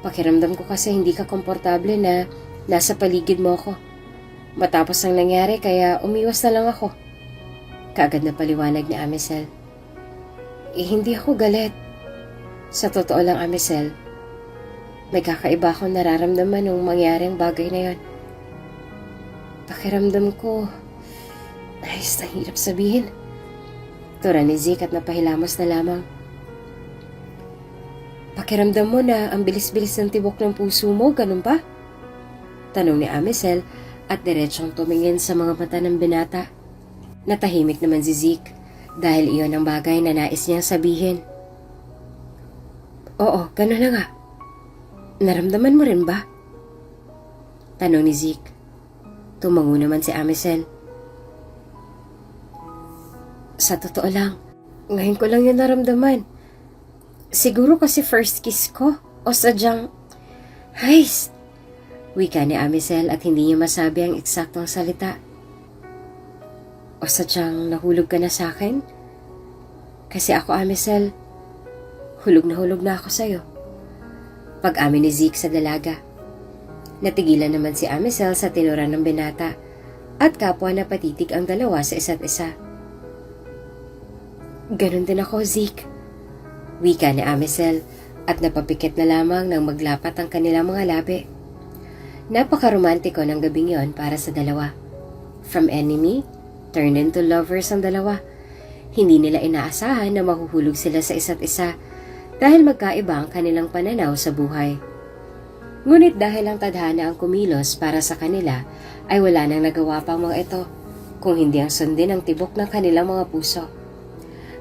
S1: Pakiramdam ko kasi hindi ka komportable na nasa paligid mo ako. Matapos ang nangyari kaya umiwas na lang ako. Kaagad na paliwanag ni Amisel. Hindi ako galit. Sa totoo lang, Amisel, may kakaiba akong nararamdaman nung mangyari ang bagay na yon. Pakiramdam ko, ayos na hirap sabihin. Tura ni Zeke at napahilamos na lamang. Pakiramdam mo na ang bilis-bilis ng tibok ng puso mo, ganun ba? Tanong ni Amisel at diretsong tumingin sa mga mata ng binata. Natahimik naman si Zeke dahil iyon ang bagay na nais niyang sabihin. Oo, ganun na nga. Naramdaman mo rin ba? Tanong ni Zeke. Tumango naman si Amisel. Sa totoo lang, ngayon ko lang yun naramdaman. Siguro kasi first kiss ko o sadyang, Hays! Wika ni Amisel at hindi niya masabi ang eksaktong salita. O sadyang nahulog ka na sa akin? Kasi ako, Amisel, hulog na ako sa'yo. Pag-amin ni Zeke sa dalaga. Natigilan naman si Amisel sa tinura ng binata at kapwa na patitig ang dalawa sa isa't isa. Ganon din ako, Zeke. Wika ni Amisel at napapikit na lamang nang maglapat ang kanilang mga labi. Napaka-romantiko ng gabing yon para sa dalawa. From enemy, turned into lovers ang dalawa. Hindi nila inaasahan na mahuhulog sila sa isa't isa dahil magkaiba ang kanilang pananaw sa buhay. Ngunit dahil ang tadhana ang kumilos para sa kanila, ay wala nang nagawa pang mga ito, kung hindi ang sundin ang tibok ng kanilang mga puso.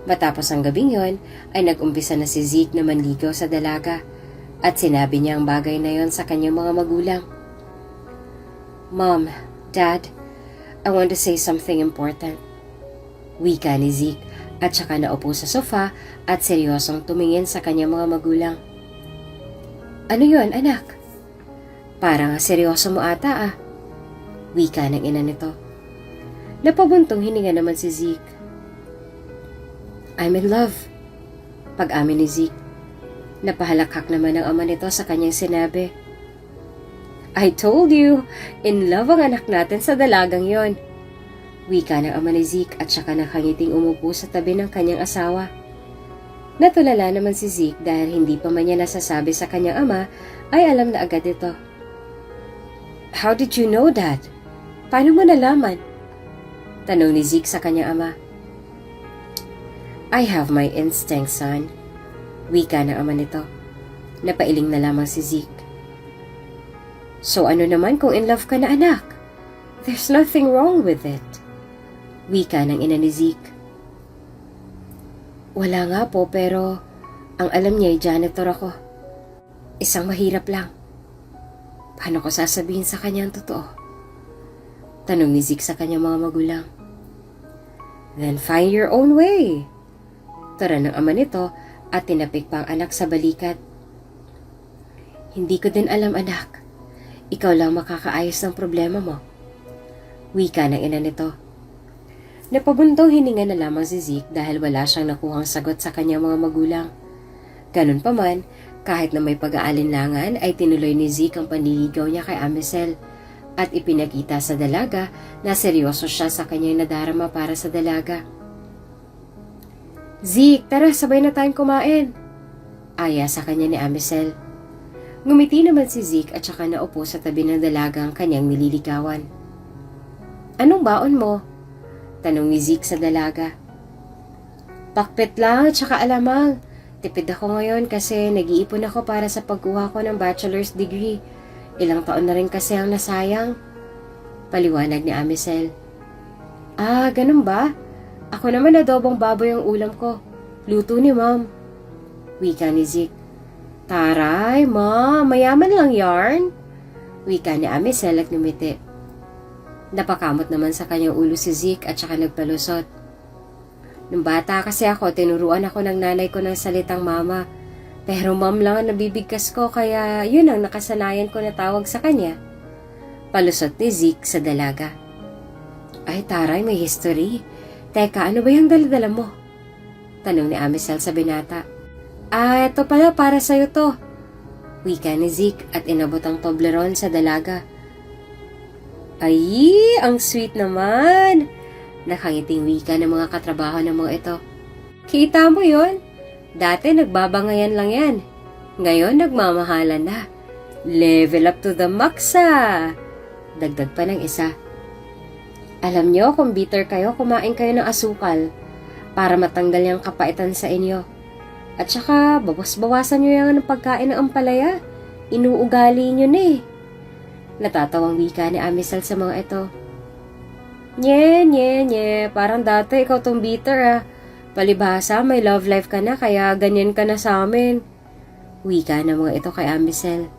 S1: Matapos ang gabing yon, ay nag-umpisa na si Zeke na manligaw sa dalaga at sinabi niya ang bagay na yon sa kanyang mga magulang. Mom, Dad, I want to say something important. Wika ni Zeke at saka naupo sa sofa at seryosong tumingin sa kanyang mga magulang. Ano yon, anak? Parang seryoso mo ata ah. Wika ng ina nito. Napabuntong hininga naman si Zeke. I'm in love. Pag-amin ni Zeke. Napahalakhak naman ang ama nito sa kanyang sinabi. I told you, in love ang anak natin sa dalagang yon. Wika ng ama ni Zeke at saka nakangiting umupo sa tabi ng kanyang asawa. Natulala naman si Zeke dahil hindi pa man niya nasasabi sa kanyang ama ay alam na agad ito. How did you know that? Paano mo nalaman? Tanong ni Zeke sa kanyang ama. I have my instinct, son. Wika ng ama nito. Napailing na lamang si Zeke. So ano naman kung in love ka na anak? There's nothing wrong with it. Wika ng ina ni Zeke. Wala nga po pero ang alam niya ay janitor ako. Isang mahirap lang. Paano ko sasabihin sa kanya ang totoo? Tanong ni Zeke sa kanyang mga magulang. Then find your own way. Tara ng ama nito at tinapik pa ang anak sa balikat. Hindi ko din alam anak. Ikaw lang makakaayos ng problema mo. Wika ng ina nito. Napabuntong hininga na lamang si Zeke dahil wala siyang nakuhang sagot sa kanyang mga magulang. Ganun pa man, kahit na may pag-aalinlangan ay tinuloy ni Zeke ang panliligaw niya kay Amisel at ipinakita sa dalaga na seryoso siya sa kanyang nadarama para sa dalaga. Zeke, tara sabay na tayong kumain. Aya sa kanya ni Amisel. Ngumiti naman si Zeke at saka naupo sa tabi ng dalagang kanyang nililigawan. Anong baon mo? Tanong ni Zeke sa dalaga. Pakpit lang at saka alamang. Tipid ako ngayon kasi nag-iipon ako para sa pagkuha ko ng bachelor's degree. Ilang taon na rin kasi ang nasayang. Paliwanag ni Amisel. Ah, ganun ba? Ako naman adobong baboy ang ulam ko. Luto ni Mom. Wika ni Zeke. Taray, Ma, mayaman lang yarn. Wika ni Amisel at ngumiti. Napakamot naman sa kanyang ulo si Zeke at saka nagpalusot. Nung bata kasi ako, tinuruan ako ng nanay ko ng salitang mama. Pero mom lang ang nabibigkas ko kaya yun ang nakasanayan ko na tawag sa kanya. Palusot ni Zeke sa dalaga. Ay taray, may history. Teka, ano ba yung dala-dala mo? Tanong ni Amisel sa binata. Ah, ito pala para sa'yo to. Wika ni Zeke at inabot ang Toblerone sa dalaga. Ay, ang sweet naman! Nakangiting wika ng mga katrabaho ng mga ito. Kita mo yon? Dati nagbabangayan lang yan. Ngayon nagmamahalan na. Level up to the max Dagdag pa ng isa. Alam nyo kung bitter kayo, kumain kayo ng asukal para matanggal yung kapaitan sa inyo. At saka, bawas-bawasan nyo yung pagkain ng ampalaya. Inuugali nyo na eh. Natatawang wika ni Amisal sa mga ito. Nye, parang dati ikaw tong bitter Palibhasa, may love life ka na kaya ganyan ka na sa amin. Wika na mga ito kay Amisal.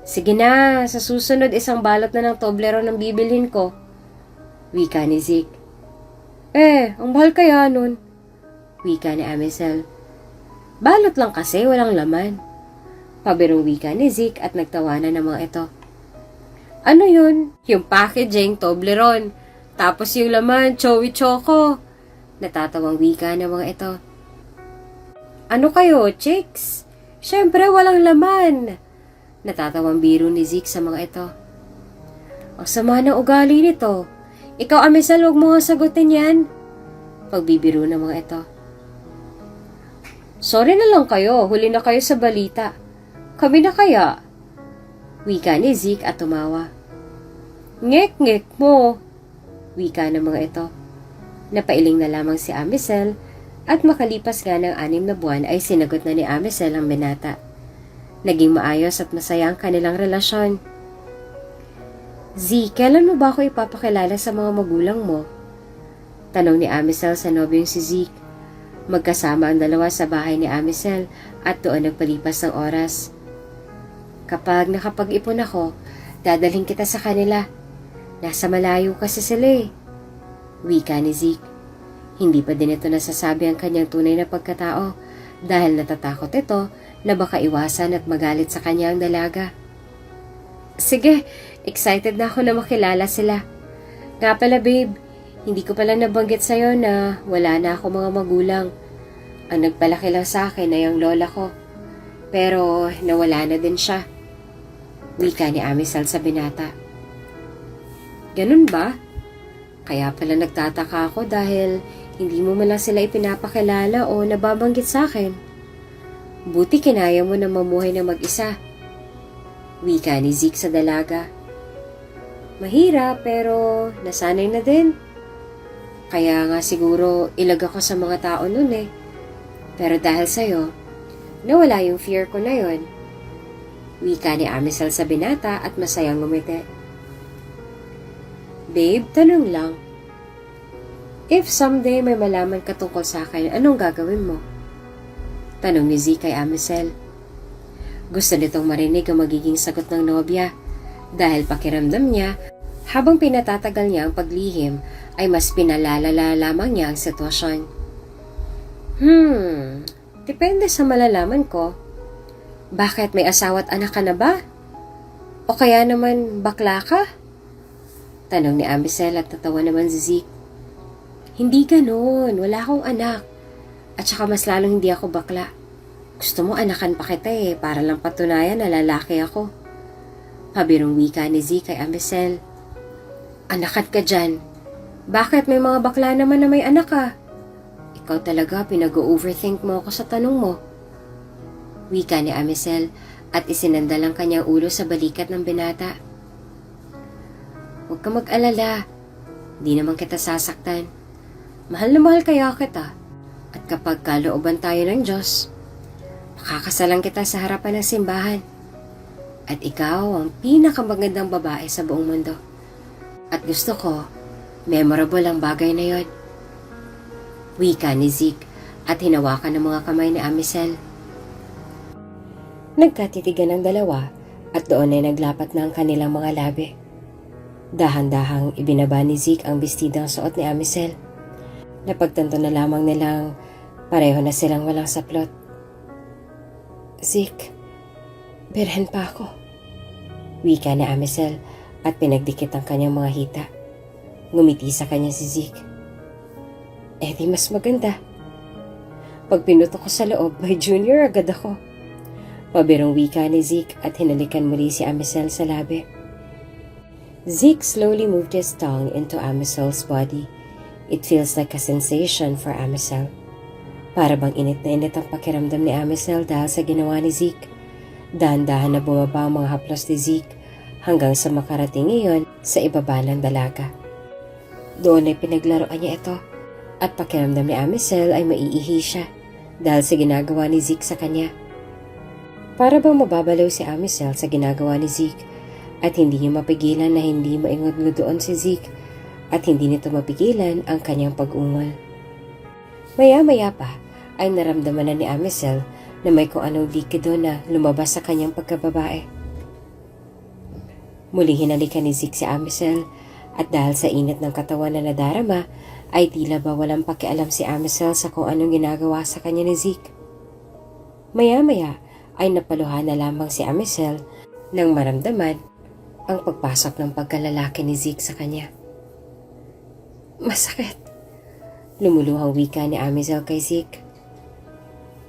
S1: Sige na, sa susunod isang balot na ng Toblerone ang bibilhin ko. Wika ni Zeke. Ang mahal kaya nun? Wika ni Amisal. Balot lang kasi, walang laman. Pabirong wika ni Zeke at nagtawanan ng mga ito. Ano yun? Yung packaging, Toblerone. Tapos yung laman, Chowi Choco. Natatawang wika ng mga ito. Ano kayo, chicks? Siyempre, walang laman. Natatawang biro ni Zeke sa mga ito. Ang sama ng ugali nito. Ikaw, Amisal, huwag mo nga sagutin yan. Pagbibiro ng mga ito. Sorry na lang kayo, huli na kayo sa balita. Kami na kaya? Wika ni Zeke at tumawa. Ngek-ngek mo. Wika ng mga ito. Napailing na lamang si Amisal at makalipas nga ng 6 na buwan ay sinagot na ni Amisal ang binata. Naging maayos at masaya ang kanilang relasyon. Zeke, kailan mo ba ako ipapakilala sa mga magulang mo? Tanong ni Amisal sa nobyong si Zeke. Magkasama ang dalawa sa bahay ni Amisal at doon nagpalipas ng oras. Kapag nakapag-ipon ako, dadalhin kita sa kanila. Nasa malayo kasi sila eh. Wika ni Zeke. Hindi pa din ito nasasabi ang kanyang tunay na pagkatao dahil natatakot ito na baka iwasan at magalit sa kanya ang dalaga. Sige, excited na ako na makilala sila. Nga pala babe, hindi ko pala nabanggit sa'yo na wala na ako mga magulang. Ang nagpalaki lang sa akin ay ang lola ko. Pero nawala na din siya. Wika ni Amisal sa binata. Ganun ba? Kaya pala nagtataka ako dahil hindi mo man lang sila ipinapakilala o nababanggit sa akin. Buti kinaya mo na mamuhay na mag-isa. Wika ni Zeke sa dalaga. Mahirap pero nasanay na din. Kaya nga siguro ilag ako sa mga tao nun eh. Pero dahil sa'yo, nawala yung fear ko na yon. Wika ni Amisal sa binata at masayang ngumiti. Babe, tanong lang. If someday may malaman ka tungkol sa akin, anong gagawin mo? Tanong ni Zeke kay Amisal. Gusto nitong marinig ang magiging sagot ng nobya dahil pakiramdam niya habang pinatatagal niya ang paglihim ay mas pinalalala lamang niya ang sitwasyon. Depende sa malalaman ko. Bakit may asawa at anak ka na ba? O kaya naman bakla ka? Tanong ni Amisal at tatawa naman si Zeke. Hindi ganun, wala akong anak. At saka mas lalong hindi ako bakla. Gusto mo anakan pa kita eh, para lang patunayan na lalaki ako. Pabirong wika ni Zeke kay Amisal. Anakat ka dyan. Bakit may mga bakla naman na may anak ka? Ikaw talaga, pinag-overthink mo ako sa tanong mo. Wika ni Amisal at isinandal ang kanyang ulo sa balikat ng binata. Huwag ka mag-alala. Di naman kita sasaktan. Mahal na mahal kaya kita. At kapag kalooban tayo ng Diyos, makakasalang kita sa harapan ng simbahan. At ikaw ang pinakamagandang babae sa buong mundo. At gusto ko, memorable ang bagay na yon. Wika ni Zeke at hinawakan ng mga kamay ni Amisal. Nagkatitigan ang dalawa at doon ay naglapat na ang kanilang mga labi. Dahan-dahang ibinaba ni Zeke ang bestidang suot ni Amisal. Napagtanto na lamang nilang pareho na silang walang saplot. Zeke, birhen pa ako. Wika ni Amisal at pinagdikit ang kanyang mga hita. Ngumiti sa kanya si Zeke. Di mas maganda. Pag pinuto ko sa loob, by junior agad ako. Pabirong wika ni Zeke at hinalikan muli si Amisel sa labi. Zeke slowly moved his tongue into Amisel's body. It feels like a sensation for Amisel. Para bang init na init ang pakiramdam ni Amisel dahil sa ginawa ni Zeke. Dahan-dahan na bumaba ang mga haplos ni Zeke hanggang sa makarating iyon sa ibaba ng dalaga. Doon ay pinaglaruan niya ito at pakiramdam ni Amisel ay maiihi siya dahil sa ginagawa ni Zeke sa kanya. Para bang mababalaw si Amisel sa ginagawa ni Zeke at hindi niya mapigilan na hindi maingod doon si Zeke at hindi nito mapigilan ang kanyang pag-ungol. Maya-maya pa ay naramdaman na ni Amisel na may kung anong likido na lumabas sa kanyang pagkababae. Muling hinalikan ni Zeke si Amisel at dahil sa init ng katawan na nadarama ay tila ba walang pakialam si Amisel sa kung anong ginagawa sa kanya ni Zeke. Maya-maya ay napaluhan na lamang si Amisel nang maramdaman ang pagpasok ng pagkalalaki ni Zeke sa kanya. Masakit. Lumuluhang wika ni Amisel kay Zeke.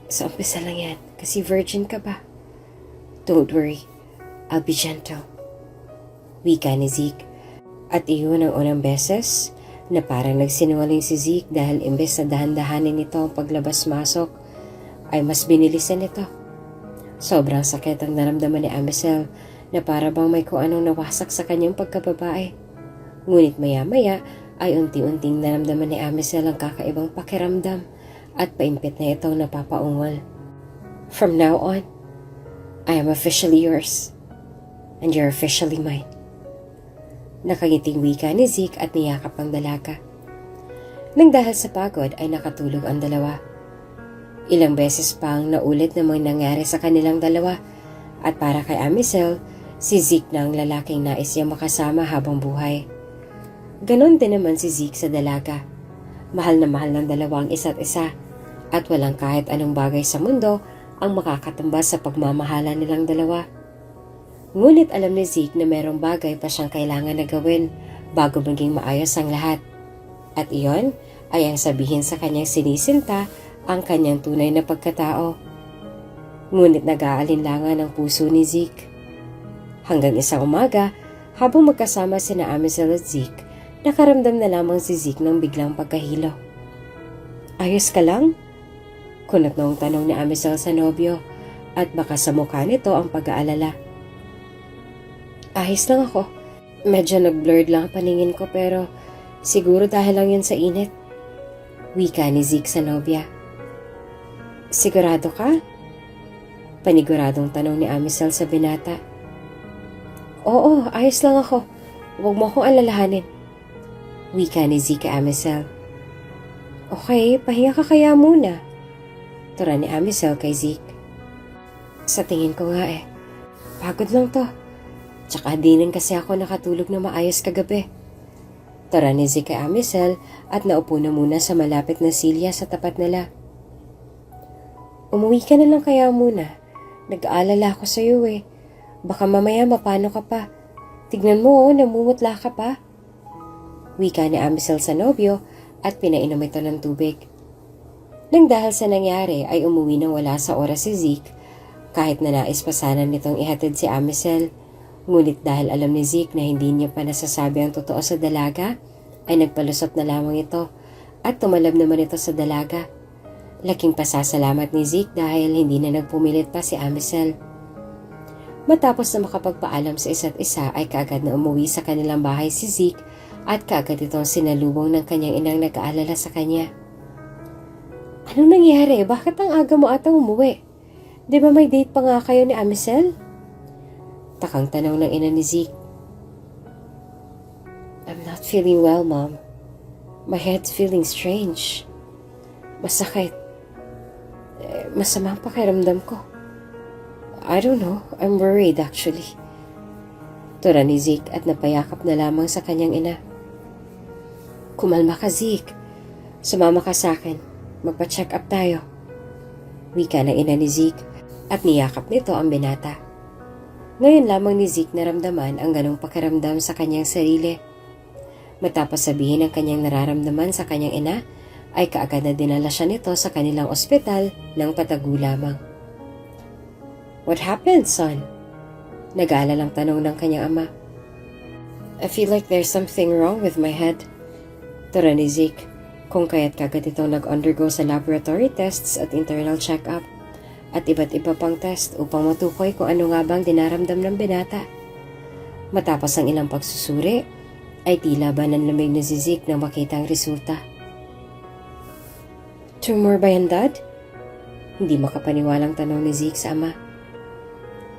S1: Sa umpisa lang yan, kasi virgin ka ba? Don't worry, I'll be gentle. Wika ni Zeke. At iyon ang unang beses na parang nagsinungaling si Zeke dahil imbes na dahan-dahanin nito ang paglabas-masok, ay mas binilisan nito. Sobrang sakit ang naramdaman ni Amisel na para bang may kung anong nawasak sa kanyang pagkababae. Ngunit maya-maya ay unti-unting naramdaman ni Amisel ang kakaibang pakiramdam at paimpit na itong napapaungol. From now on, I am officially yours and you're officially mine. Nakangiting wika ni Zeke at niyakap ang dalaga. Nang dahil sa pagod ay nakatulog ang dalawa. Ilang beses pang naulit na mga nangyari sa kanilang dalawa at para kay Amisel, si Zeke na ang lalaking nais niya makasama habang buhay. Ganon din naman si Zeke sa dalaga. Mahal na mahal ng dalawa ang isa't isa at walang kahit anong bagay sa mundo ang makakatumbas sa pagmamahala nilang dalawa. Ngunit alam ni Zeke na merong bagay pa siyang kailangan na gawin bago maging maayos ang lahat. At iyon ay ang sabihin sa kanyang sinisinta ang kanyang tunay na pagkatao. Ngunit nag-aalinlangan ang puso ni Zeke. Hanggang isang umaga, habang magkasama sina Amisel at Zeke, nakaramdam na lamang si Zeke ng biglang pagkahilo. Ayos ka lang? Kunat noong tanong ni Amisel sa nobyo at baka sa mukha nito ang pag-aalala. Ayos lang ako. Medyo nag-blurred lang ang paningin ko pero siguro dahil lang yun sa init. Wika ni Zeke sa nobya. Sigurado ka? Paniguradong tanong ni Amisel sa binata. Oo, ayos lang ako. Huwag mo akong alalahanin. Wika ni Zeke kay Amisel. Okay, pahinga ka kaya muna. Tura ni Amisel kay Zeke. Sa tingin ko nga pagod lang to. Tsaka di rin kasi ako nakatulog na maayos kagabi. Tura ni Zeke kay Amisel at naupo na muna sa malapit na silya sa tapat nila. Umuwi ka na lang kaya muna. Nag-aalala ako sa iyo Baka mamaya mapano ka pa. Tignan mo namumutla ka pa. Wika ni Amisel sa nobyo at pinainom ito ng tubig. Nang dahil sa nangyari ay umuwi nang wala sa oras si Zeke kahit na nais pa sana nitong ihatid si Amisel. Ngunit dahil alam ni Zeke na hindi niya pa nasasabi ang totoo sa dalaga ay nagpalusot na lamang ito at tumalab naman ito sa dalaga. Laking pasasalamat ni Zeke dahil hindi na nagpumilit pa si Amisel. Matapos na makapagpaalam sa isa't isa ay kaagad na umuwi sa kanilang bahay si Zeke at kaagad itong sinalubong ng kanyang inang nag-aalala sa kanya. Anong nangyari? Bakit ang aga mo atang umuwi? Di ba may date pa nga kayo ni Amisel? Takang tanong ng ina ni Zeke. I'm not feeling well, Mom. My head's feeling strange. Masakit. Masama ang pakiramdam ko. I don't know. I'm worried actually. Tura ni Zeke at napayakap na lamang sa kanyang ina. Kumalma ka, Zeke. Sumama ka sa akin. Magpa-check up tayo. Wika ng ina ni Zeke at niyakap nito ang binata. Ngayon lamang ni Zeke naramdaman ang ganong pakiramdam sa kanyang sarili. Matapos sabihin ang kanyang nararamdaman sa kanyang ina, ay kaagad na dinala siya nito sa kanilang ospital ng patago lamang. What happened, son? Nag-aalalang tanong ng kanyang ama. I feel like there's something wrong with my head. Tura ni Zeke, kung kaya't kagad itong nag-undergo sa laboratory tests at internal check-up at iba't iba pang test upang matukoy kung ano nga bang dinaramdam ng binata. Matapos ang ilang pagsusuri, ay tila ba nanlamig na si Zeke nang makita ang resulta. Tumor ba yan, Dad? Hindi makapaniwalang tanong ni Zeke sa ama.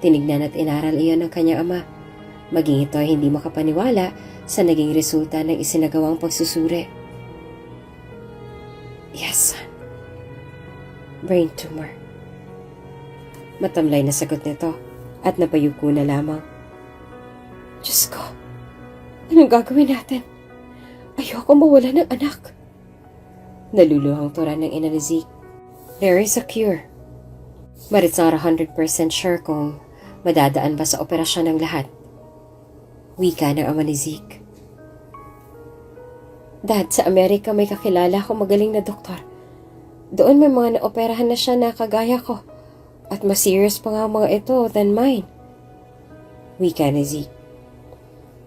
S1: Tinignan at inaral iyon ng kanyang ama. Maging ito ay hindi makapaniwala sa naging resulta ng isinagawang pagsusuri. Yes, son. Brain tumor. Matamlay na sagot nito at napayuko na lamang. Diyos ko, anong gagawin natin? Ayoko mawala ng anak. Naluluhang tura ng ina ni Zeke. There is a cure. But it's not 100% sure kung madadaan ba sa operasyon ng lahat. Wika ng ama ni Zeke. Dad, sa Amerika may kakilala ko magaling na doktor. Doon may mga naoperahan na siya na kagaya ko. At mas serious pa nga mga ito than mine. Wika ni Zeke.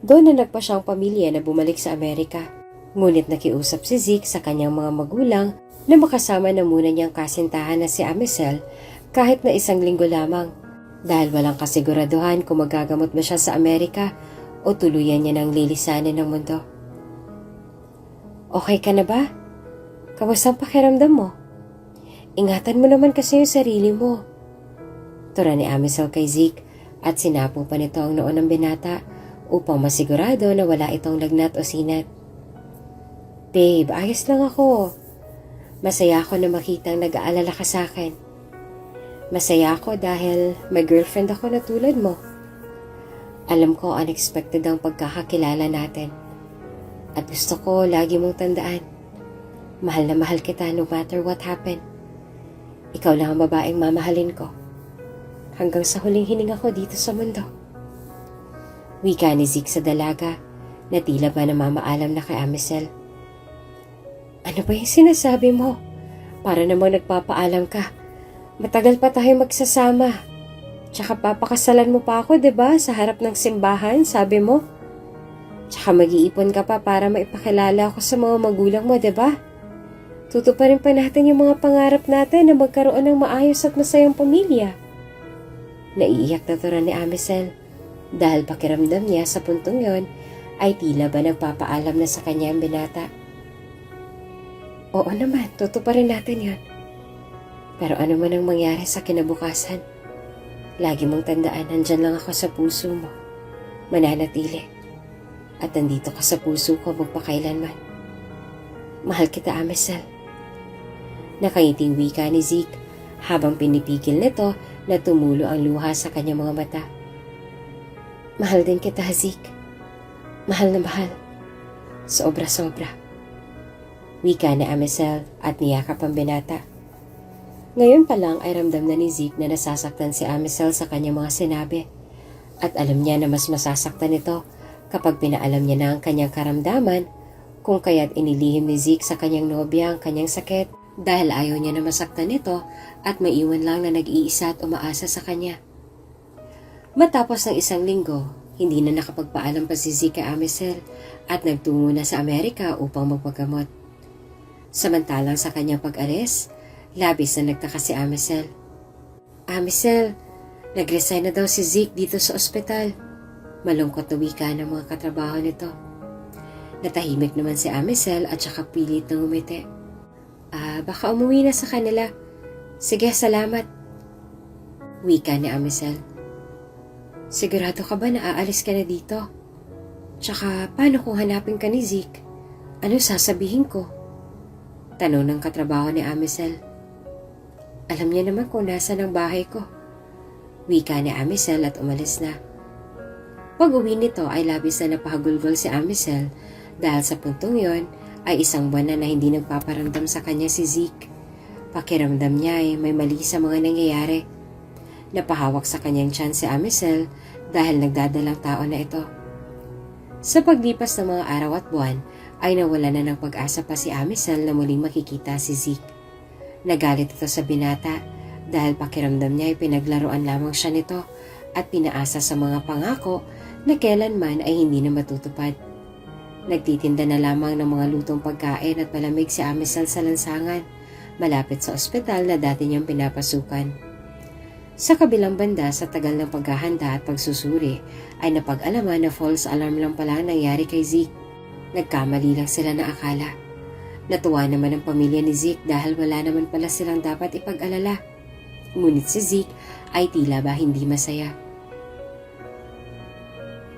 S1: Doon na nagpa siyang pamilya na bumalik sa Amerika. Ngunit nakiusap si Zeke sa kanyang mga magulang na makasama na muna niyang kasintahan na si Amisel kahit na 1 linggo lamang dahil walang kasiguraduhan kung magagamot ba siya sa Amerika o tuluyan niya ng lilisanin ng mundo. Okay ka na ba? Kamusta ang pakiramdam mo? Ingatan mo naman kasi yung sarili mo. Tura ni Amisel kay Zeke at sinapo pa nito ang noon ng binata upang masigurado na wala itong lagnat o sinat. Babe, ayos lang ako. Masaya ako na makitang nag-aalala ka sa akin. Masaya ako dahil may girlfriend ako na tulad mo. Alam ko unexpected ang pagkakakilala natin. At gusto ko lagi mong tandaan. Mahal na mahal kita no matter what happened. Ikaw lang ang babaeng mamahalin ko. Hanggang sa huling hininga ko dito sa mundo. Wika ni Zeke sa dalaga na tila ba namamaalam na kay Amisel. Ano ba yung sinasabi mo? Para namang nagpapaalam ka. Matagal pa tayo magsasama. Tsaka papakasalan mo pa ako, 'di ba? Sa harap ng simbahan, sabi mo. Tsaka mag-iipon ka pa para maipakilala ako sa mga magulang mo, 'di ba? Tutuparin pa natin yung mga pangarap natin na magkaroon ng maayos at masayang pamilya. Naiiyak na tura ni Amisel dahil pakiramdam niya sa puntong yon ay tila ba nagpapaalam na sa kanya ang binata. Oo naman, tutuparin natin yon. Pero ano man ang mangyari sa kinabukasan, lagi mong tandaan, nandyan lang ako sa puso mo. Mananatili. At nandito ka sa puso ko magpakailanman. Mahal kita, Amisel. Nakangiting wika ni Zeke habang pinipigil nito na tumulo ang luha sa kanyang mga mata. Mahal din kita, Zeke. Mahal na mahal. Sobra-sobra. Wika ni Amisel at niyakap ang binata. Ngayon pa lang ay ramdam na ni Zeke na nasasaktan si Amisel sa kanyang mga sinabi. At alam niya na mas masasaktan ito kapag pinaalam niya na ang kanyang karamdaman kung kaya't inilihim ni Zeke sa kanyang nobya ang kanyang sakit dahil ayaw niya na masaktan ito at maiwan lang na nag-iisa at umaasa sa kanya. Matapos ng 1 linggo, hindi na nakapagpaalam pa si Zeke kay Amisel at nagtungo na sa Amerika upang magpagamot. Samantalang sa kanyang pag-alis, labis na nagtaka si Amisel. Amisel, nag-resign na daw si Zeke dito sa ospital. Malungkot na wika ng mga katrabaho nito. Natahimik naman si Amisel at saka pilit na ngumiti. Baka umuwi na sa kanila. Sige, salamat. Wika ni Amisel. Sigurado ka ba na aalis ka na dito? Tsaka paano kung hanapin ka ni Zeke? Ano sasabihin ko? Tanong ng katrabaho ni Amisel. Alam niya naman kung nasa ng bahay ko. Wika ni Amisel at umalis na. Pag-uwi nito ay labis na napahagulgol si Amisel dahil sa puntong yon ay 1 buwan na hindi nagpaparamdam sa kanya si Zeke. Pakiramdam niya ay may mali sa mga nangyayari. Napahawak sa kanyang tiyan si Amisel dahil nagdadalang tao na ito. Sa paglipas ng mga araw at buwan, ay nawala na ng pag-asa pa si Amisel na muling makikita si Zeke. Nagalit ito sa binata dahil pakiramdam niya ay pinaglaruan lamang siya nito at pinaasa sa mga pangako na kailanman ay hindi na matutupad. Nagtitinda na lamang ng mga lutong pagkain at malamig si Amisel sa lansangan, malapit sa ospital na dati niyang pinapasukan. Sa kabilang banda, sa tagal ng paghahanda at pagsusuri, ay napag-alaman na false alarm lang pala ang nangyari kay Zeke. Nagkamali lang sila na akala. Natuwa naman ang pamilya ni Zeke dahil wala naman pala silang dapat ipag-alala. Ngunit si Zeke ay tila ba hindi masaya.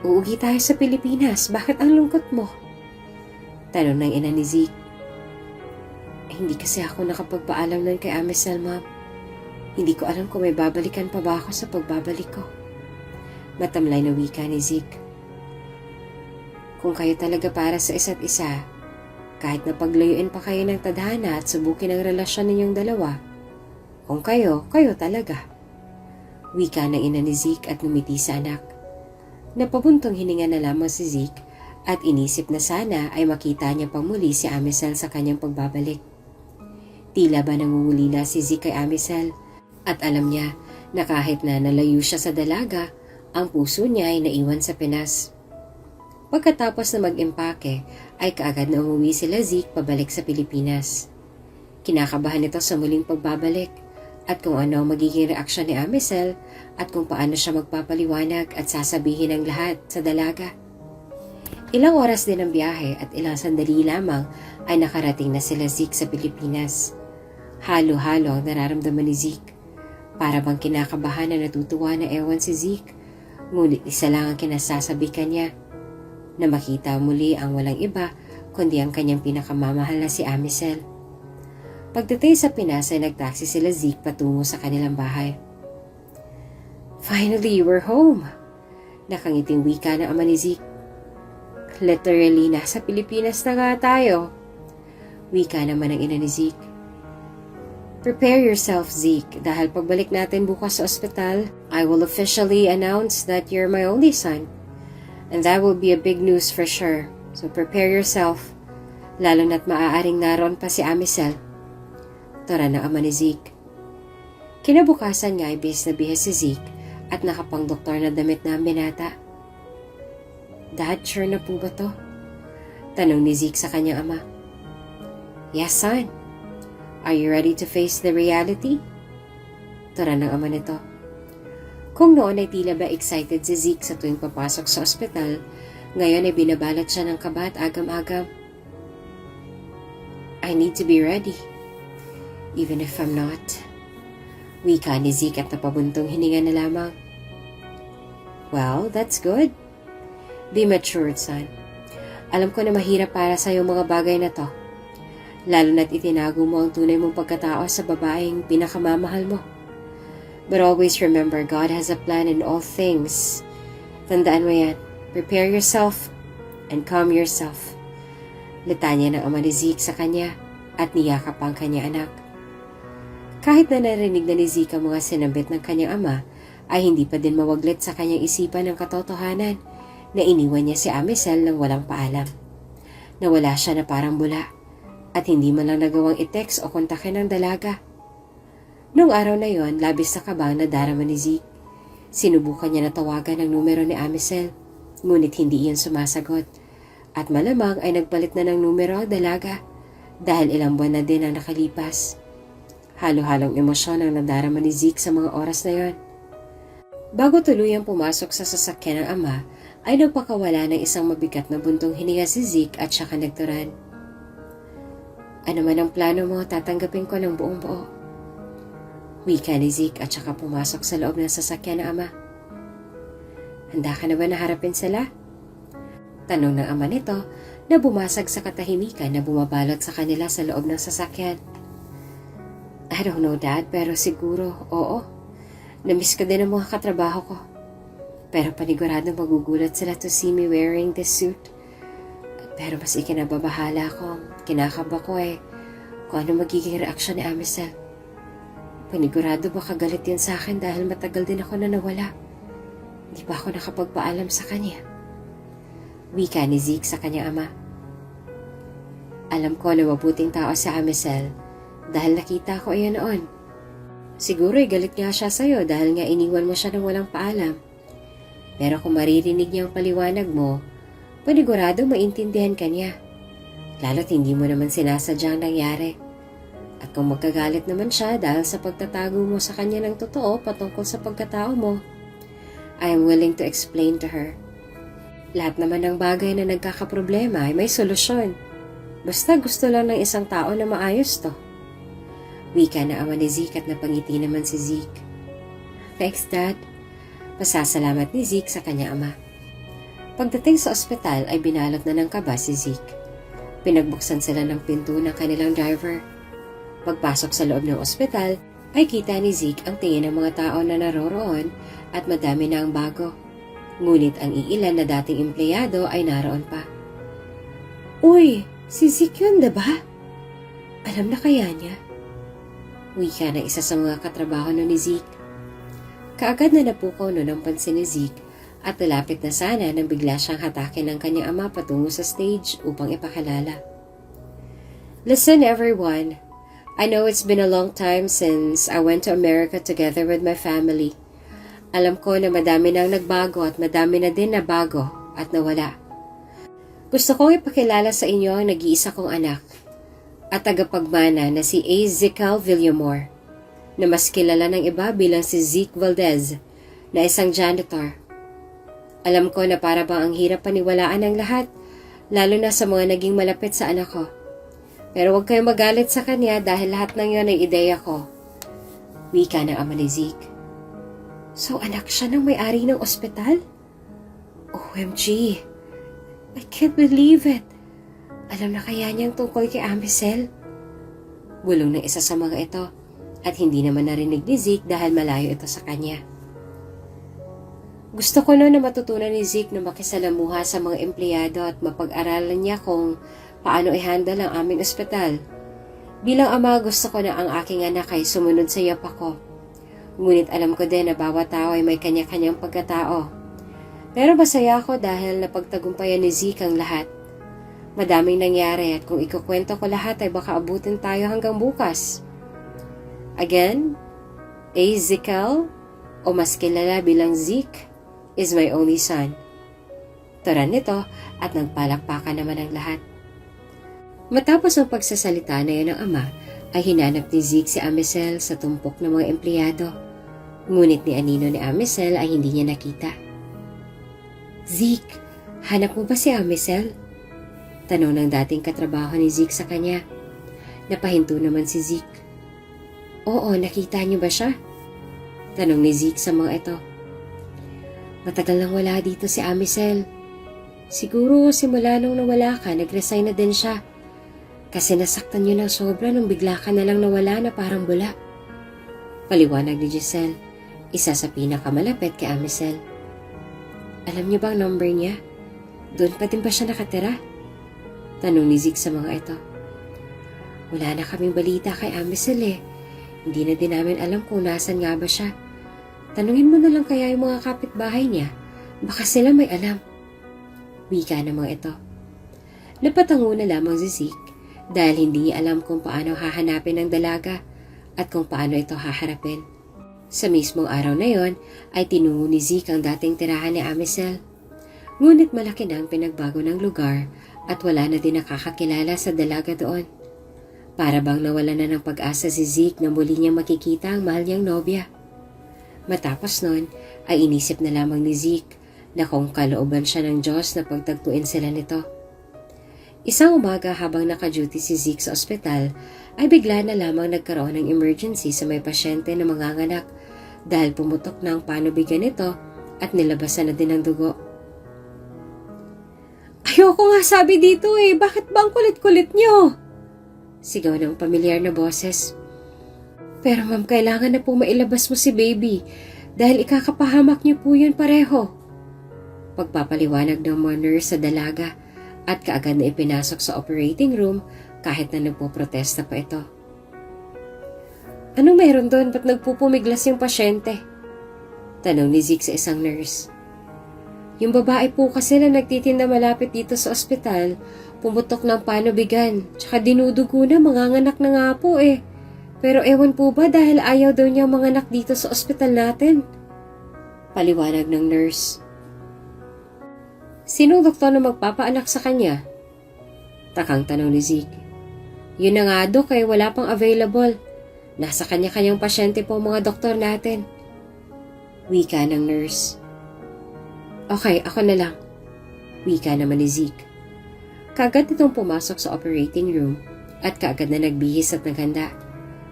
S1: "Uuwi tayo sa Pilipinas, bakit ang lungkot mo?" tanong ng ina ni Zeke. "Hindi kasi ako nakapagpaalam nun kay Amisel, Ma'am. Hindi ko alam kung may babalikan pa ba ako sa pagbabalik ko." Matamlay na wika ni Zeke. "Kung kayo talaga para sa isa't isa, kahit na paglayuin pa kayo ng tadhana at subukin ang relasyon ninyong dalawa, kung kayo talaga." Wika ng ina ni Zeke at ngumiti sa anak. Napabuntong hininga na lamang si Zeke at inisip na sana ay makita niya pang muli si Amisel sa kanyang pagbabalik. Tila ba nangungulila si Zeke kay Amisel? At alam niya na kahit na nalayo siya sa dalaga, ang puso niya ay naiwan sa Pinas. Pagkatapos na mag-impake, ay kaagad na umuwi sila Zeke pabalik sa Pilipinas. Kinakabahan ito sa muling pagbabalik at kung ano ang magiging reaksyon ni Amisel at kung paano siya magpapaliwanag at sasabihin ang lahat sa dalaga. Ilang oras din ang biyahe at ilang sandali lamang ay nakarating na sila Zeke sa Pilipinas. Halo-halo ang nararamdaman ni Zeke. Para bang kinakabahan na natutuwa na ewan si Zeke, ngunit isa lang ang kinasasabi kanya, na makita muli ang walang iba kundi ang kanyang pinakamamahal na si Amisel. Pagdating sa Pinas ay nagtaksi sila Zeke patungo sa kanilang bahay. "Finally, we're home!" Nakangiting wika ng ama ni Zeke. "Literally, nasa Pilipinas na nga tayo." Wika naman ng ina ni Zeke. "Prepare yourself, Zeke, dahil pagbalik natin bukas sa ospital, I will officially announce that you're my only son. And that will be a big news for sure. So prepare yourself, lalo na't maaaring naroon pa si Amisel." Tora ng ama ni Zeke. Kinabukasan nga ay bihis na bihis si Zeke at nakapang-doktor na damit na ang binata. "Dad, sure na po ba to?" tanong ni Zeke sa kanyang ama. "Yes, son. Are you ready to face the reality?" Tora ng ama nito. Kung noon ay tila ba excited si Zeke sa tuwing papasok sa ospital, ngayon ay binabalot siya ng kaba at agam-agam. "I need to be ready, even if I'm not." Wika ni Zeke at napabuntong hininga na lamang. "Well, that's good. Be matured, son. Alam ko na mahirap para sa yung mga bagay na to. Lalo na't itinago mo ang tunay mong pagkatao sa babaeng pinakamamahal mo. But always remember, God has a plan in all things. Tandaan mo yan. Prepare yourself and calm yourself." Litanya ng ama ni Zeke sa kanya at niyakap ang kanya anak. Kahit na narinig na ni Zeke ang mga sinambit ng kanyang ama, ay hindi pa din mawaglit sa kanyang isipan ng katotohanan na iniwan niya si Amisel nang walang paalam. Nawala siya na parang bula at hindi man lang nagawang i-text o kontakin ng dalaga. Noong araw na yon, labis na kabang na darama ni Zeke. Sinubukan niya na tawagan ang numero ni Amisel, ngunit hindi iyon sumasagot. At malamang ay nagpalit na ng numero ang dalaga dahil ilang buwan na din ang nakalipas. Halo-halong emosyon ang nadarama ni Zeke sa mga oras na yon. Bago tuluyang pumasok sa sasakyan ng ama, ay nagpakawala ng isang mabigat na buntong hininga si Zeke at siya kanagturan. "Ano man ang plano mo, tatanggapin ko ng buong buo." Wika ni Zeke at saka pumasok sa loob ng sasakyan ng ama. "Handa ka na ba na harapin sila?" Tanong ng ama nito na bumasag sa katahimikan na bumabalot sa kanila sa loob ng sasakyan. "I don't know, Dad, pero siguro, oo. Namiss ko din ang mga katrabaho ko. Pero panigurado magugulat sila to see me wearing this suit. Pero mas ikinababahala ko, kinakaba ko kung ano magiging reaksyon ni Amisel. Panigurado baka galit yun sa akin dahil matagal din ako na nawala. Hindi pa ako nakapagpaalam sa kanya." Wika ni Zeke sa kanyang ama. "Alam ko na mabuting tao si Amisel dahil nakita ko iyon noon. Siguro galit nga siya sa'yo dahil nga iniwan mo siya ng walang paalam. Pero kung maririnig niya ang paliwanag mo, panigurado maintindihan ka niya. Lalo't hindi mo naman sinasadyang nangyari. At kung magkagalit naman siya dahil sa pagtatago mo sa kanya ng totoo patungkol sa pagkatao mo, I am willing to explain to her. Lahat naman ng bagay na nagkakaproblema ay may solusyon. Basta gusto lang ng isang tao na maayos to. Wika na ama ni Zeke at napangiti naman si Zeke. Thanks, Dad. Pasasalamat ni Zeke sa kanya ama. Pagdating sa ospital ay binalot na ng kaba si Zeke. Pinagbuksan sila ng pinto ng kanilang driver. Pagpasok sa loob ng ospital ay kita ni Zeke ang tingin ng mga tao na naroroon at madami na ang bago. Ngunit ang iilan na dating empleyado ay naroon pa. Uy, si Zeke yun, diba? Alam na kaya niya? Wika ng isa sa mga katrabaho ni Zeke. Kaagad na napukaw ang pansin ni Zeke at nalapit na sana nang bigla siyang hatakin ng kanyang ama patungo sa stage upang ipakilala. Listen everyone, I know it's been a long time since I went to America together with my family. Alam ko na madami nang nagbago at madami na din na bago at nawala. Gusto kong ipakilala sa inyo ang nag-iisa kong anak at tagapagmana na si Ezekiel Villamor, na mas kilala ng iba bilang si Zeke Valdez, na isang janitor. Alam ko na para bang ang hirap paniwalaan ng lahat, lalo na sa mga naging malapit sa anak ko. Pero huwag kayong magalit sa kanya dahil lahat ng yon ay ideya ko. Wika ng ama ni Zeke. So anak siya ng may-ari ng ospital? OMG! I can't believe it! Alam na kaya niyang tungkol kay Amisel? Bulong ng isa sa mga ito at hindi naman narinig ni Zeke dahil malayo ito sa kanya. Gusto ko na matutunan ni Zeke na makisalamuha sa mga empleyado at mapag-aralan niya kung paano i-handle ang aming ospital. Bilang ama, gusto ko na ang aking anak ay sumunod sa yapak ko. Ngunit alam ko din na bawat tao ay may kanya-kanyang pagkatao. Pero masaya ako dahil napagtagumpayan ni Zeke ang lahat. Madaming nangyari at kung ikukwento ko lahat ay baka abutin tayo hanggang bukas. Again, Ezekiel, o mas kilala bilang Zeke, is my only son. Taran nito at nagpalakpakan naman ang lahat. Matapos ang pagsasalita na yun ng ama, ay hinanap ni Zeke si Amisel sa tumpok ng mga empleyado. Ngunit ni anino ni Amisel ay hindi niya nakita. Zeke, hanap mo ba si Amisel? Tanong ng dating katrabaho ni Zeke sa kanya. Napahinto naman si Zeke. Oo, nakita niyo ba siya? Tanong ni Zeke sa mga ito. Matagal nang wala dito si Amisel. Siguro simula nung nawala ka, nag-resign na din siya. Kasi nasaktan niyo ng sobra nung bigla ka na lang nawala na parang bula. Paliwanag ni Giselle, isa sa pinakamalapit kay Amisel. Alam niyo bang number niya? Doon pa din ba siya nakatira? Tanong ni Zeke sa mga ito. Wala na kaming balita kay Amisel eh. Hindi na din namin alam kung nasan nga ba siya. Tanungin mo na lang kaya yung mga kapitbahay niya. Baka sila may alam. Wika ng mga ito. Napatango na lamang si Zeke dahil hindi niya alam kung paano hahanapin ang dalaga at kung paano ito haharapin. Sa mismong araw na yon ay tinungo ni Zeke ang dating tirahan ni Amisel. Ngunit malaki na ang pinagbago ng lugar at wala na din nakakakilala sa dalaga doon. Para bang nawala na ng pag-asa si Zeke na muli niya makikita ang mahal niyang nobya. Matapos nun ay inisip na lamang ni Zeke na kung kalooban siya ng Diyos na pagtagpuin sila nito. Isang umaga habang naka-duty si Zeke sa ospital ay bigla na lamang nagkaroon ng emergency sa may pasyente na manganganak dahil pumutok na ang panubigan nito at nilabasan na din ang dugo. Ayoko nga sabi dito eh, bakit ba ang kulit-kulit niyo? Sigaw ng pamilyar na boses. Pero ma'am, kailangan na po mailabas mo si baby dahil ikakapahamak niyo po yun pareho. Pagpapaliwanag ng mga nurse sa dalaga at kaagad na ipinasok sa operating room kahit na nagpoprotesta pa ito. Anong mayroon doon? Ba't nagpupumiglas yung pasyente? Tanong ni Zeke sa isang nurse. Yung babae po kasi na nagtitinda malapit dito sa ospital, pumutok ng panubigan, tsaka dinudugo na, manganganak na nga po eh. Pero ewan po ba dahil ayaw daw niya manganak dito sa ospital natin? Paliwanag ng nurse. Sinong doktor na magpapaanak sa kanya? Takang tanong ni Zeke. Yun na nga, Dok, eh, wala pang available. Nasa kanya-kanyang pasyente po ang mga doktor natin. Wika ng nurse. Okay, ako na lang. Wika naman ni Zeke. Kaagad itong pumasok sa operating room at kaagad na nagbihis at naghanda.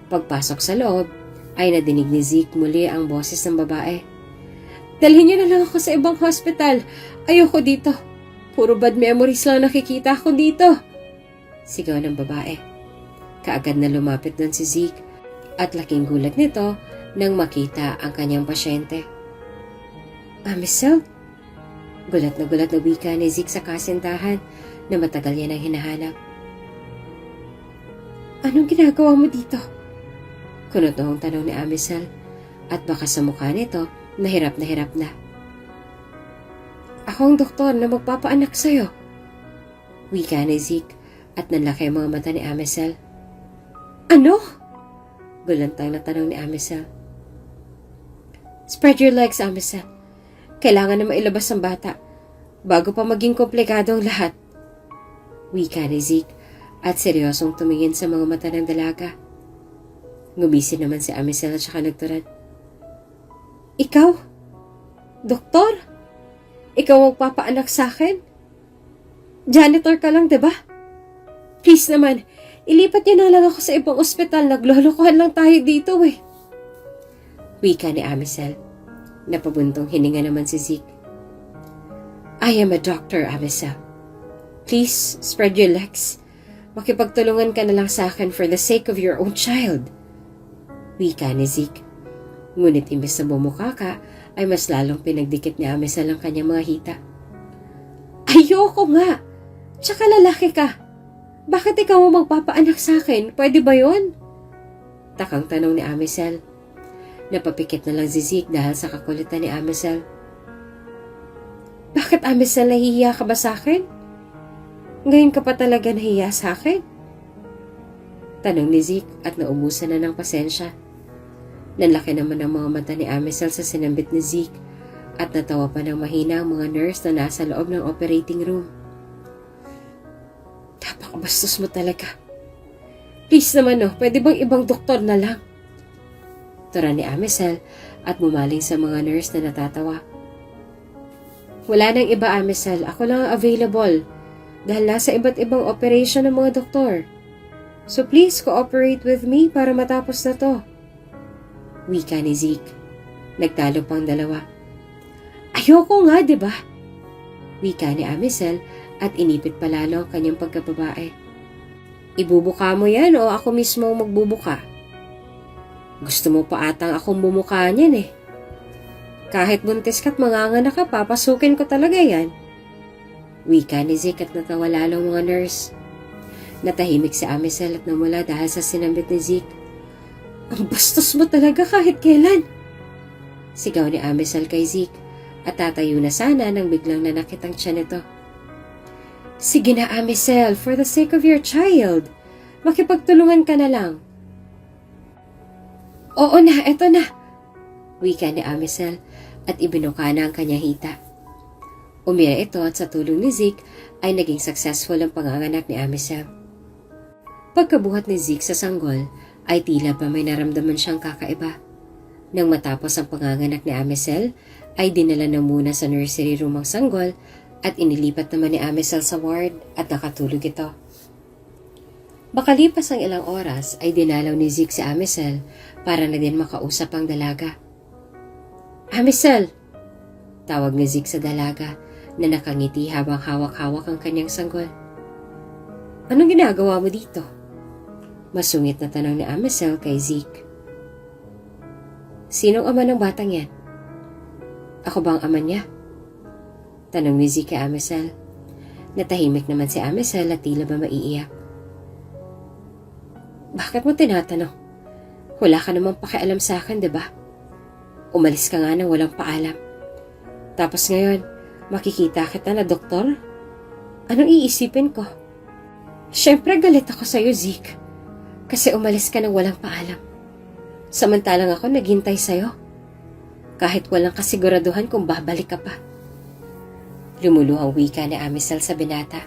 S1: Pagpasok sa loob, ay nadinig ni Zeke muli ang boses ng babae. Dalhin niyo na lang ako sa ibang hospital. Ayoko dito. Puro bad memories lang nakikita ko dito. Sigaw ng babae. Kaagad na lumapit doon si Zeke at laking gulat nito nang makita ang kanyang pasyente. Michelle? Gulat na wika ni Zeke sa kasintahan na matagal niya nang hinahanap. Anong ginagawa mo dito? Kunotong tanong ni Amisel at baka sa mukha nito nahirap na. Ako ang doktor na magpapaanak sa'yo. Wika ni Zeke at nanlaki ang mga mata ni Amisel. Ano? Gulantang na tanong ni Amisel. Spread your legs, Amisel. Kailangan na mailabas ang bata bago pa maging komplikado ang lahat. Wika ni Zeke at seryosong tumingin sa mga mata ng dalaga. Ngumisi naman si Amisel at saka nagturad. Ikaw? Doktor? Ikaw ang magpapaanak sa akin? Janitor ka lang, diba? Please naman, ilipat niyo na lang ako sa ibang ospital. Naglolokohan lang tayo dito eh. Wika ni Amisel. Napabuntong hininga naman si Zeke. I am a doctor, Amisel. Please, spread your legs. Makipagtulungan ka na lang sa akin for the sake of your own child. Wika ni Zeke. Ngunit imbes na bumuka ka, ay mas lalong pinagdikit ni Amisel ang kanyang mga hita. Ayoko nga! Tsaka lalaki ka. Bakit ikaw mo magpapaanak sa akin? Pwede ba yun? Takang tanong ni Amisel. Napapikit na lang si Zeke dahil sa kakulitan ni Amisel. Bakit, Amisel, nahihiya ka ba sa akin? Ngayon ka pa talaga nahihiya sa akin? Tanong ni Zeke at naubusan na ng pasensya. Nanlaki naman ang mga mata ni Amisel sa sinambit ni Zeke at natawa pa ng mahina ang mga nurse na nasa loob ng operating room. Napakabastos mo talaga. Please naman pwede bang ibang doktor na lang? Tura ni Amisel at bumaling sa mga nurse na natatawa. Wala nang iba, Amisel. Ako lang ang available dahil nasa iba't ibang operation ng mga doktor. So please cooperate with me para matapos na to. Wika ni Zeke. Nagtalo pang dalawa. Ayoko nga, diba? Wika ni Amisel at inipit palalo ang kanyang pagkababae. Ibubuka mo yan o ako mismo magbubuka? Gusto mo pa atang akong bumuka niyan eh. Kahit buntis ka't manganganak ka, papasukin ko talaga yan. Wika ni Zeke at natawa lalo ang mga nurse. Natahimik si Amisel at namula dahil sa sinambit ni Zeke. Ang bastos mo talaga kahit kailan. Sigaw ni Amisel kay Zeke at tatayo na sana nang biglang nanakit ang tiyan nito. Sige na, Amisel, for the sake of your child. Makipagtulungan ka na lang. Oo na, eto na. Wika ni Amisel at ibinuka na ang kanyang hita. Umira ito at sa tulong ni Zeke ay naging successful ang panganganak ni Amisel. Pagkabuhat ni Zeke sa sanggol ay tila pa may naramdaman siyang kakaiba. Nang matapos ang panganganak ni Amisel ay dinala na muna sa nursery room ang sanggol at inilipat naman ni Amisel sa ward at nakatulog ito. Makalipas ang ilang oras ay dinalaw ni Zeke si Amisel para na din makausap ang dalaga. Amisel! Tawag ni Zeke sa dalaga na nakangiti habang hawak-hawak ang kanyang sanggol. Anong ginagawa mo dito? Masungit na tanong ni Amisel kay Zeke. Sinong ama ng batang yan? Ako ba ang ama niya? Tanong ni Zeke kay Amisel. Natahimik naman si Amisel at tila ba maiiyak. Bakit mo tinatanong? Wala ka namang pakialam sa akin, diba? Umalis ka nga nang walang paalam. Tapos ngayon, makikita kita na doktor? Anong iisipin ko? Siyempre galit ako sa'yo, Zeke. Kasi umalis ka nang walang paalam. Samantalang ako naghintay sa'yo. Kahit walang kasiguraduhan kung babalik ka pa. Lumuluhang wika ni Amisel sa binata.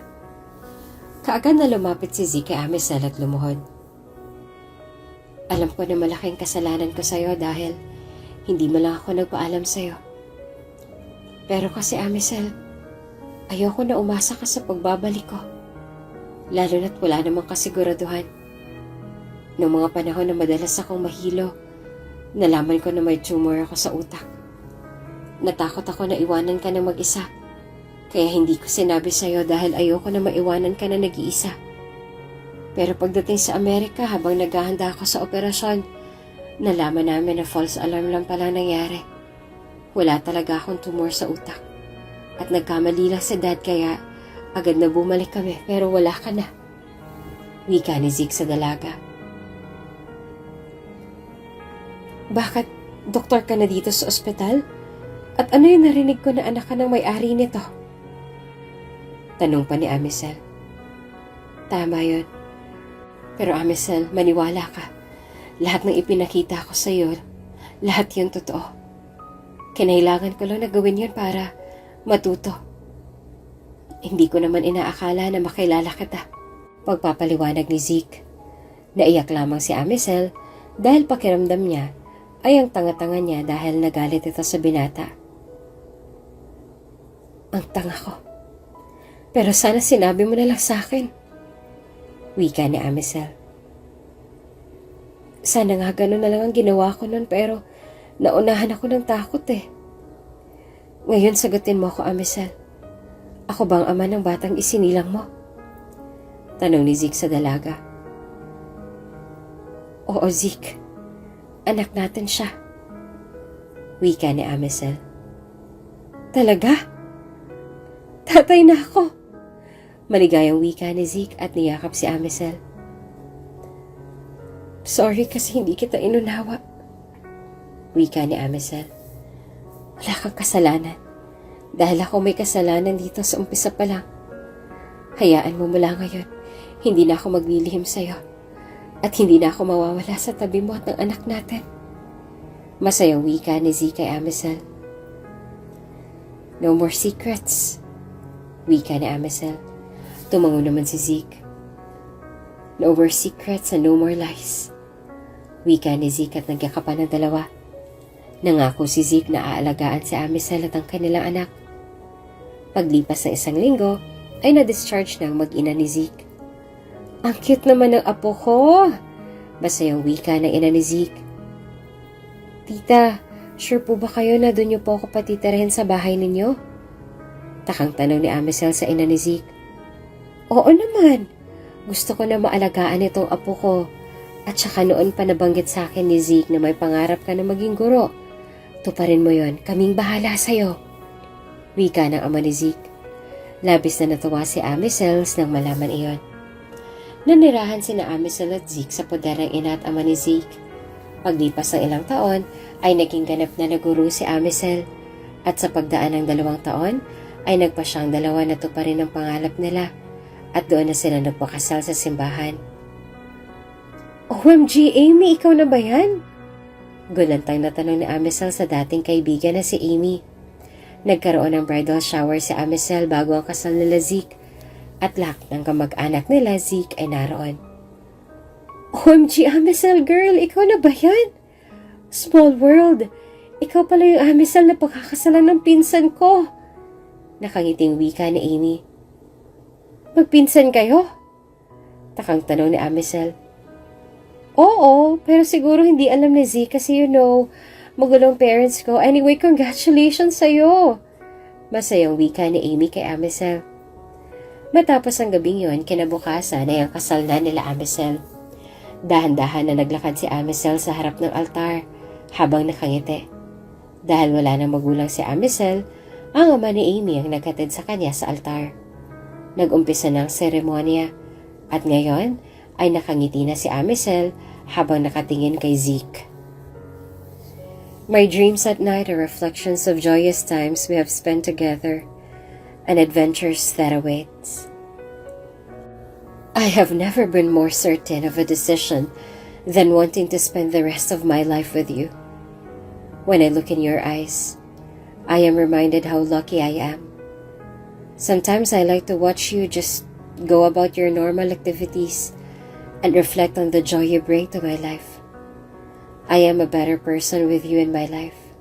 S1: Kaagad na lumapit si Zeke kay Amisel at lumuhod. Alam ko na malaking kasalanan ko sa'yo dahil hindi mo lang ako nagpaalam sa'yo. Pero kasi Amisel, ayoko na umasa ka sa pagbabalik ko. Lalo na't wala namang kasiguraduhan. Noong mga panahon na madalas akong mahilo, nalaman ko na may tumor ako sa utak. Natakot ako na iwanan ka ng mag-isa. Kaya hindi ko sinabi sa'yo dahil ayoko na maiwanan ka na nag-iisa. Pero pagdating sa Amerika habang naghahanda ako sa operasyon, nalaman namin na false alarm lang pala nangyari. Wala talaga akong tumor sa utak. At nagkamali lang si Dad kaya agad na bumalik kami pero wala ka na. Wika ni Zeke sa dalaga. Bakit doktor ka na dito sa ospital? At ano yung narinig ko na anak ka ng may-ari nito? Tanong pa ni Amisel. Tama yun. Pero Amisel, maniwala ka. Lahat ng ipinakita ko sa iyo, lahat yun totoo. Kinailangan ko lang na gawin yun para matuto. Hindi ko naman inaakala na makilala kita. Pagpapaliwanag ni Zeke. Naiyak lamang si Amisel dahil pakiramdam niya ay ang tanga-tanga niya dahil nagalit ito sa binata. Ang tanga ko. Pero sana sinabi mo na lang sa akin. Wika ni Amisel. Sana nga ganun na lang ang ginawa ko nun pero naunahan ako ng takot eh. Ngayon sagutin mo ako, Amisel. Ako bang ama ng batang isinilang mo? Tanong ni Zeke sa dalaga. Oo, Zeke. Anak natin siya. Wika ni Amisel. Talaga? Tatay na ako. Maligayang wika ni Zeke at niyakap si Amisel. Sorry kasi hindi kita inunawa. Wika ni Amisel. Wala kang kasalanan. Dahil ako may kasalanan dito sa umpisa pa lang. Hayaan mo mula ngayon. Hindi na ako maglilihim sa'yo. At hindi na ako mawawala sa tabi mo at ng anak natin. Masayang wika ni Zeke kay Amisel. No more secrets. Wika ni Amisel. Tumango naman si Zeke. No more secrets and no more lies. Wika ni Zeke at nagyakapan ng dalawa. Nangako si Zeke na aalagaan si Amisel at ang kanilang anak. Paglipas ng 1 linggo, ay na-discharge ng mag-ina ni Zeke. Ang cute naman ng apo ko! Masayang wika ng ina ni Zeke. Tita, sure po ba kayo na doon niyo po ako patitirahin sa bahay ninyo? Takang tanong ni Amisel sa ina ni Zeke. Oo naman. Gusto ko na maalagaan itong apo ko. At saka noon pa nabanggit sa akin ni Zeke na may pangarap ka na maging guro. Tuparin mo yon, kaming bahala sa'yo. Wika ng ama ni Zeke. Labis na natuwa si Amisel nang malaman iyon. Nanirahan sina Amisel at Zeke sa poder ng ina at ama ni Zeke. Paglipas ng ilang taon, ay naging ganap na na guro si Amisel. At sa pagdaan ng 2 taon, ay nagpa siyang dalawa na tuparin ang pangarap nila. At doon na sila nagpakasal sa simbahan. OMG, Amy, ikaw na ba yan? Gulantang na tanong ni Amisel sa dating kaibigan na si Amy. Nagkaroon ng bridal shower si Amisel bago ang kasal nila Zeke. At lahat ng kamag-anak nila, Zeke, ay naroon. OMG, Amisel girl, ikaw na ba yan? Small world, ikaw pala yung Amisel na pagkakasalan ng pinsan ko. Nakangiting wika ni Amy. Magpinsan kayo? Takang tanong ni Amisel. Oo, pero siguro hindi alam ni Zeke kasi magulong parents ko. Anyway, congratulations sa'yo. Masayang wika ni Amy kay Amisel. Matapos ang gabing yon, kinabukasan ay ang kasal na nila Amisel. Dahan-dahan na naglakad si Amisel sa harap ng altar habang nakangiti. Dahil wala nang magulang si Amisel, ang ama ni Amy ang naghatid sa kanya sa altar. Nag-umpisa ng seremonya at ngayon ay nakangiti na si Amisel habang nakatingin kay Zeke. My dreams at night are reflections of joyous times we have spent together and adventures that awaits. I have never been more certain of a decision than wanting to spend the rest of my life with you. When I look in your eyes, I am reminded how lucky I am. Sometimes I like to watch you just go about your normal activities and reflect on the joy you bring to my life. I am a better person with you in my life.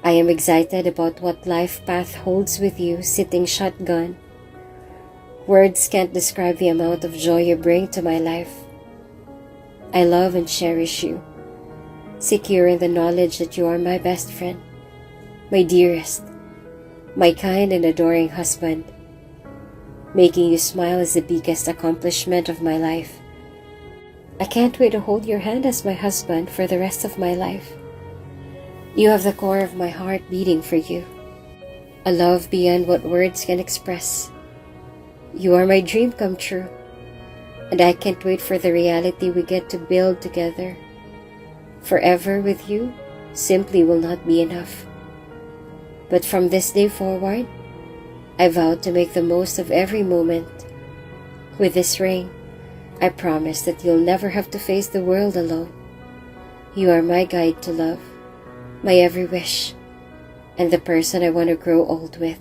S1: I am excited about what life path holds with you sitting shotgun. Words can't describe the amount of joy you bring to my life. I love and cherish you, secure in the knowledge that you are my best friend, my dearest, my kind and adoring husband. Making you smile is the biggest accomplishment of my life. I can't wait to hold your hand as my husband for the rest of my life. You have the core of my heart beating for you, a love beyond what words can express. You are my dream come true, and I can't wait for the reality we get to build together. Forever with you simply will not be enough. But from this day forward, I vow to make the most of every moment. With this ring, I promise that you'll never have to face the world alone. You are my guide to love, my every wish, and the person I want to grow old with.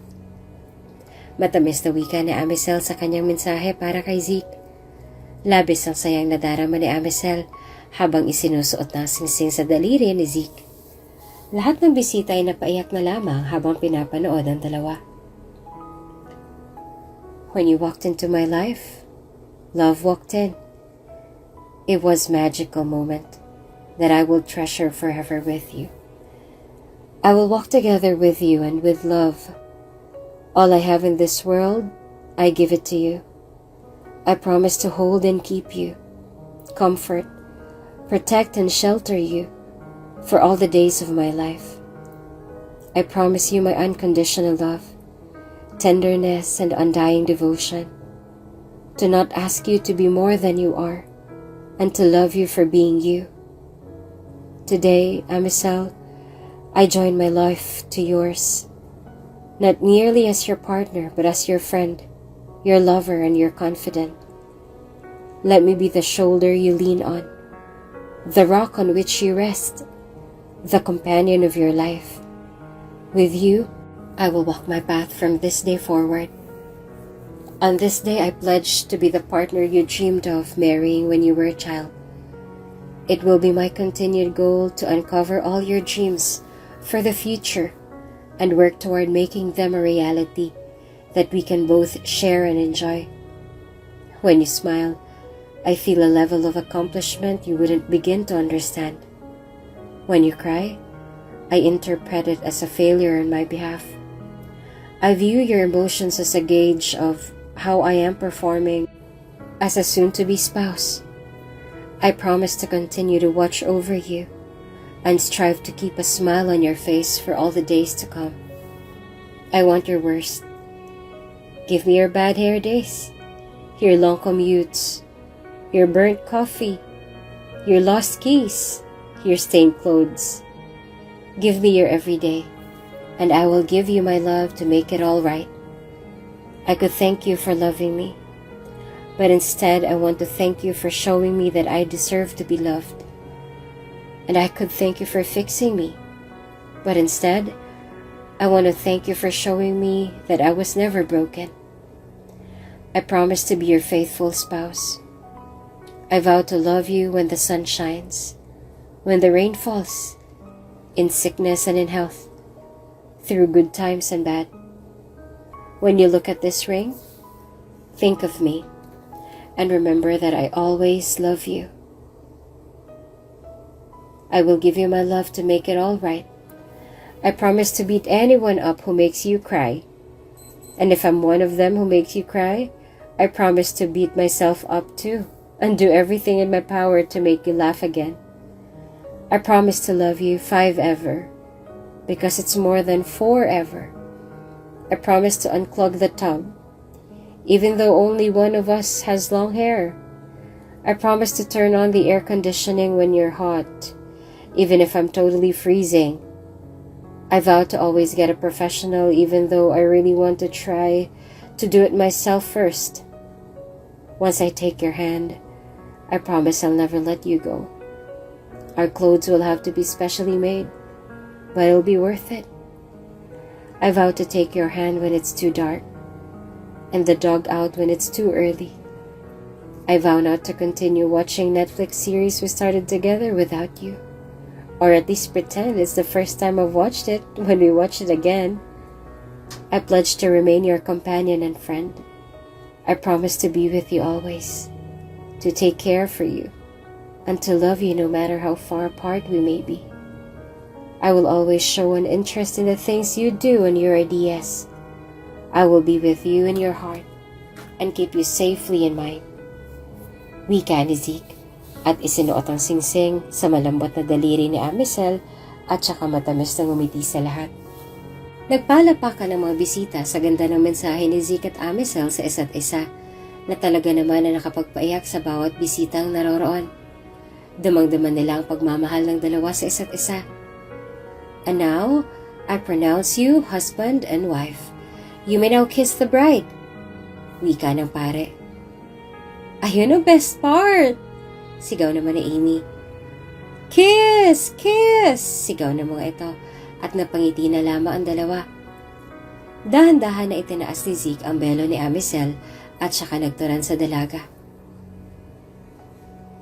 S1: Matamis na wika ni Amicel sa kanyang mensahe para kay Zeke. Labis ang sayang nadarama ni Amicel habang isinusuot ng singsing sa daliri ni Zeke. Lahat ng bisita ay napaiyak na lamang habang pinapanood ang dalawa. When you walked into my life, love walked in. It was a magical moment that I will treasure forever with you. I will walk together with you and with love. All I have in this world, I give it to you. I promise to hold and keep you, comfort, protect and shelter you for all the days of my life. I promise you my unconditional love, tenderness and undying devotion, to not ask you to be more than you are, and to love you for being you. Today, Amicel, I join my life to yours, not merely as your partner, but as your friend, your lover, and your confidant. Let me be the shoulder you lean on, the rock on which you rest, the companion of your life. With you, I will walk my path from this day forward. On this day, I pledge to be the partner you dreamed of marrying when you were a child. It will be my continued goal to uncover all your dreams for the future and work toward making them a reality that we can both share and enjoy. When you smile, I feel a level of accomplishment you wouldn't begin to understand. When you cry, I interpret it as a failure on my behalf. I view your emotions as a gauge of how I am performing as a soon-to-be spouse. I promise to continue to watch over you and strive to keep a smile on your face for all the days to come. I want your worst. Give me your bad hair days, your long commutes, your burnt coffee, your lost keys, your stained clothes. Give me your everyday, and I will give you my love to make it all right. I could thank you for loving me, but instead I want to thank you for showing me that I deserve to be loved. And I could thank you for fixing me, but instead I want to thank you for showing me that I was never broken. I promise to be your faithful spouse. I vow to love you when the sun shines, when the rain falls, in sickness and in health, through good times and bad. When you look at this ring, think of me and remember that I always love you. I will give you my love to make it all right. I promise to beat anyone up who makes you cry. And if I'm one of them who makes you cry, I promise to beat myself up too and do everything in my power to make you laugh again. I promise to love you 5 ever, because it's more than 4 ever. I promise to unclog the tub, even though only one of us has long hair. I promise to turn on the air conditioning when you're hot, even if I'm totally freezing. I vow to always get a professional, even though I really want to try to do it myself first. Once I take your hand, I promise I'll never let you go. Our clothes will have to be specially made, but it'll be worth it. I vow to take your hand when it's too dark, and the dog out when it's too early. I vow not to continue watching Netflix series we started together without you, or at least pretend it's the first time I've watched it when we watch it again. I pledge to remain your companion and friend. I promise to be with you always, to take care for you, and to love you no matter how far apart we may be. I will always show an interest in the things you do and your ideas. I will be with you in your heart and keep you safely in mine. Wika ni Zeke at isinuot ang singsing sa malambot na daliri ni Amisel at saka matamis na ngumiti sa lahat. Nagpalapakan ng mga bisita sa ganda ng mensahe ni Zeke at Amisel sa isa't isa na talaga naman na nakapagpaiyak sa bawat bisitang naroroon. Damang-daman nila ang pagmamahal ng dalawa sa isa't isa. And now, I pronounce you husband and wife. You may now kiss the bride. Wika ng pare. Ayun ang best part! Sigaw naman ni Amy. Kiss! Kiss! Sigaw ng mga ito at napangiti na lamang ang dalawa. Dahan-dahan na itinaas ni Zeke ang belo ni Amisel at saka nagturan sa dalaga.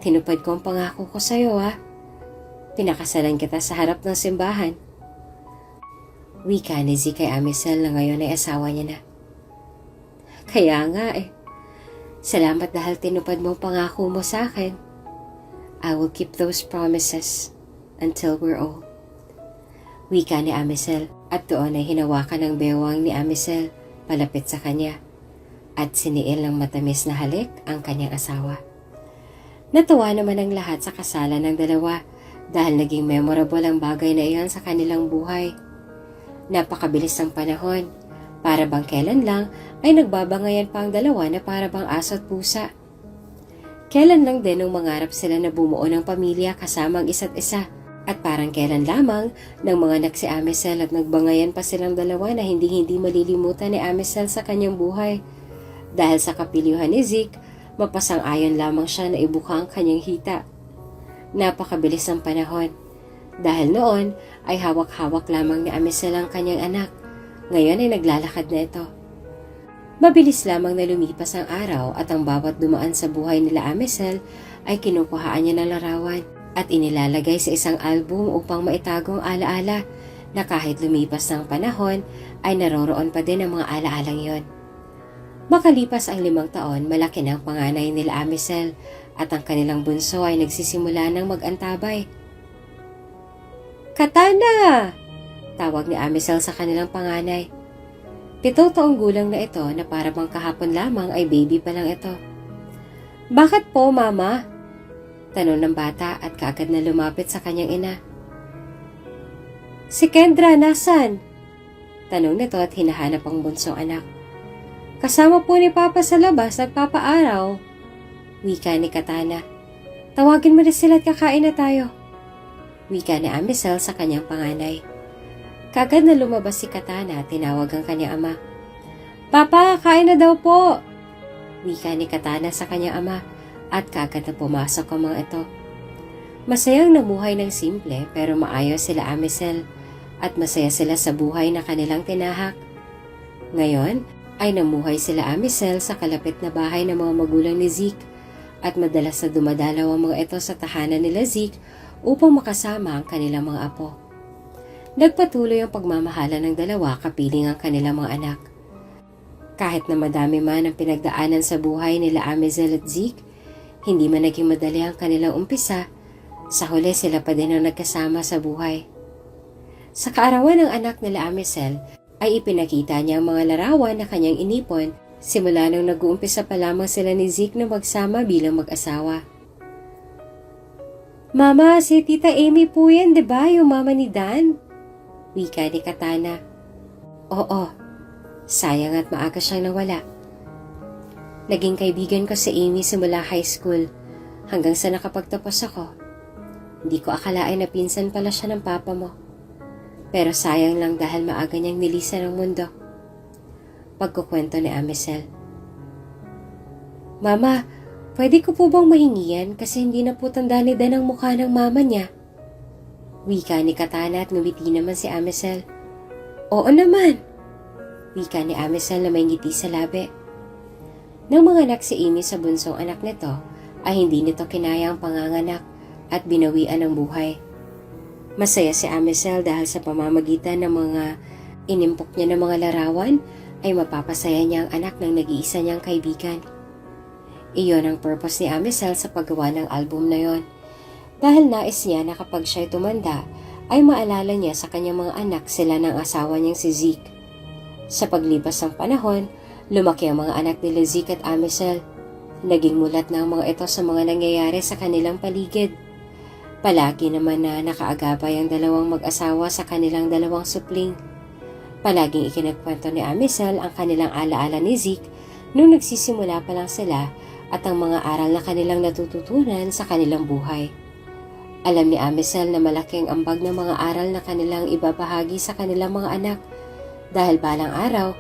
S1: Tinupad ko ang pangako ko sa iyo, ha? Pinakasalan kita sa harap ng simbahan. Wika ni Zeke kay Amisel na ngayon ay asawa niya na. Kaya nga eh. Salamat dahil tinupad mo ang pangako mo sa akin. I will keep those promises until we're old. Wika ni Amisel at doon ay hinawakan ng bewang ni Amisel palapit sa kanya at siniil ng matamis na halik ang kanyang asawa. Natuwa naman ang lahat sa kasalan ng dalawa dahil naging memorable ang bagay na iyon sa kanilang buhay. Napakabilis ng panahon. Para bang kailan lang ay nagbabangayan pa ang dalawa na para bang aso at pusa. Kailan lang din nung mangarap sila na bumuo ng pamilya kasama ang isa't isa at parang kailan lamang nang mga anak si Amisel at nagbangayan pa silang dalawa na hindi malilimutan ni Amisel sa kanyang buhay. Dahil sa kapilyuhan ni Zeke, mapasang-ayon lamang siya na ibuka ang kanyang hita. Napakabilis ng panahon. Dahil noon ay hawak-hawak lamang ni Amisel ang kanyang anak. Ngayon ay naglalakad na ito. Mabilis lamang na lumipas ang araw at ang bawat dumaan sa buhay nila Amisel ay kinukuhaan niya ng larawan at inilalagay sa isang album upang maitagong alaala na kahit lumipas ng panahon ay naroroon pa din ang mga alaalang yon. Makalipas ang 5 taon, malaki na ang panganay nila Amisel at ang kanilang bunso ay nagsisimula ng mag-antabay. Katana! Tawag ni Amisel sa kanilang panganay. 7 taong gulang na ito na para bang kahapon lamang ay baby pa lang ito. Bakit po, Mama? Tanong ng bata at kaagad na lumapit sa kanyang ina. Si Kendra, nasan? Tanong nito at hinahanap ang bunsong anak. Kasama po ni Papa sa labas, nagpapaaraw. Wika ni Katana. Tawagin mo na sila at kakain na tayo. Wika ni Amisel sa kanyang panganay. Kagad na lumabas si Katana at tinawag ang kanyang ama. Papa, kain na daw po! Wika ni Katana sa kanyang ama at kagad na pumasok ang mga ito. Masayang namuhay ng simple pero maayos sila Amisel at masaya sila sa buhay na kanilang tinahak. Ngayon ay namuhay sila Amisel sa kalapit na bahay ng mga magulang ni Zeke at madalas na dumadalaw ang mga ito sa tahanan nila Zeke upang makasama ang kanilang mga apo. Nagpatuloy ang pagmamahala ng dalawa kapiling ang kanilang mga anak. Kahit na madami man ang pinagdaanan sa buhay nila Amisel at Zeke, hindi man naging madali ang kanilang umpisa, sa huli sila pa din ang nagkasama sa buhay. Sa kaarawan ng anak nila Amisel, ay ipinakita niya ang mga larawan na kanyang inipon simula nung nag-uumpisa pa lamang sila ni Zeke na magsama bilang mag-asawa. Mama, si Tita Amy po yan, diba? Yung mama ni Dan? Wika ni Katana. Oo, sayang at maaga siyang nawala. Naging kaibigan ko si Amy simula high school hanggang sa nakapagtapos ako. Hindi ko akalain na pinsan pala siya ng papa mo. Pero sayang lang dahil maaga niyang nilisan ang mundo. Pagkukwento ni Amisel. Mama, pwede ko po bang mahingi yan kasi hindi na po tanda ni Dan ang mukha ng mama niya? Wika ni Katana at ngumiti naman si Amisel. Oo naman, wika ni Amisel na may ngiti sa labi. Nang manganak si Amy sa bunsong anak nito, ay hindi nito kinaya ang panganganak at binawian ng buhay. Masaya si Amisel dahil sa pamamagitan ng mga inimpok niya ng mga larawan ay mapapasaya niya ang anak ng nag-iisa niyang kaibigan. Iyon ang purpose ni Amisel sa paggawa ng album na yon. Dahil nais niya na kapag siya'y tumanda, ay maalala niya sa kanyang mga anak sila ng asawa niyang si Zeke. Sa paglipas ng panahon, lumaki ang mga anak nila Zeke at Amisel. Naging mulat na ang mga ito sa mga nangyayari sa kanilang paligid. Palagi naman na nakaagapay ang dalawang mag-asawa sa kanilang dalawang supling. Palaging ikinagkwento ni Amisel ang kanilang alaala ni Zeke nung nagsisimula pa lang sila at ang mga aral na kanilang natututunan sa kanilang buhay. Alam ni Amisel na malaking ambag ng mga aral na kanilang ibabahagi sa kanilang mga anak dahil balang araw,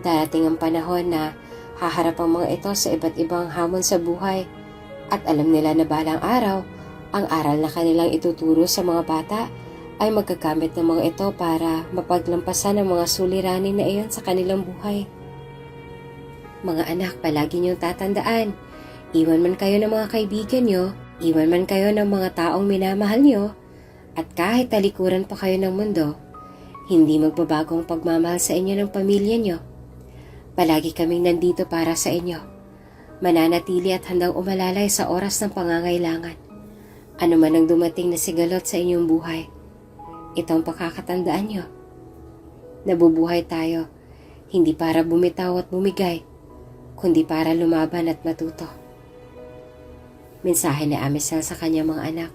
S1: darating ang panahon na haharap ang mga ito sa iba't ibang hamon sa buhay at alam nila na balang araw, ang aral na kanilang ituturo sa mga bata ay magagamit ng mga ito para mapaglampasan ang mga suliranin na iyon sa kanilang buhay. Mga anak, palagi niyong tatandaan, iwan man kayo ng mga kaibigan niyo, iwan man kayo ng mga taong minamahal niyo, at kahit talikuran pa kayo ng mundo, hindi magbabagong pagmamahal sa inyo ng pamilya niyo. Palagi kaming nandito para sa inyo. Mananatili at handang umalalay sa oras ng pangangailangan. Ano man ang dumating na sigalot sa inyong buhay, ito ang pakakatandaan niyo. Nabubuhay tayo, hindi para bumitaw at bumigay, kundi para lumaban at matuto. Mensahe ni Amisel sa kanyang mga anak.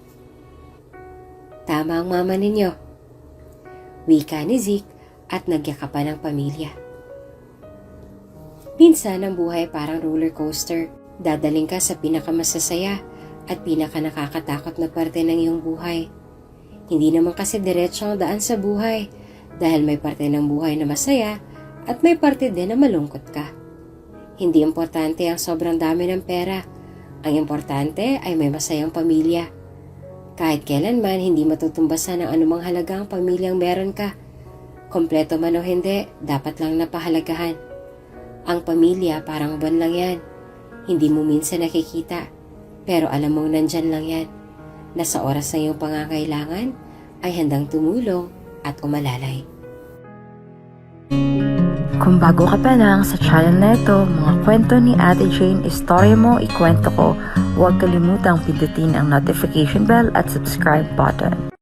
S1: Tama ang mama ninyo. Wika ni Zeke at nagyakapan ng pamilya. Minsan ang buhay parang roller coaster. Dadaling ka sa pinakamasasaya at pinakanakakatakot na parte ng iyong buhay. Hindi naman kasi diretso ang daan sa buhay dahil may parte ng buhay na masaya at may parte din na malungkot ka. Hindi importante ang sobrang dami ng pera. Ang importante ay may masayang pamilya. Kahit kailanman hindi matutumbasan ng anumang halaga ang pamilyang meron ka. Kompleto man o hindi, dapat lang napahalagahan. Ang pamilya parang buwan lang yan. Hindi mo minsan nakikita, pero alam mong nandyan lang yan. Na sa oras na iyong pangangailangan ay handang tumulong at umalalay.
S2: Kung bago ka pa lang sa channel na ito, mga kwento ni Ate Jane, istorya mo, ikwento ko, huwag kalimutang pindutin ang notification bell at subscribe button.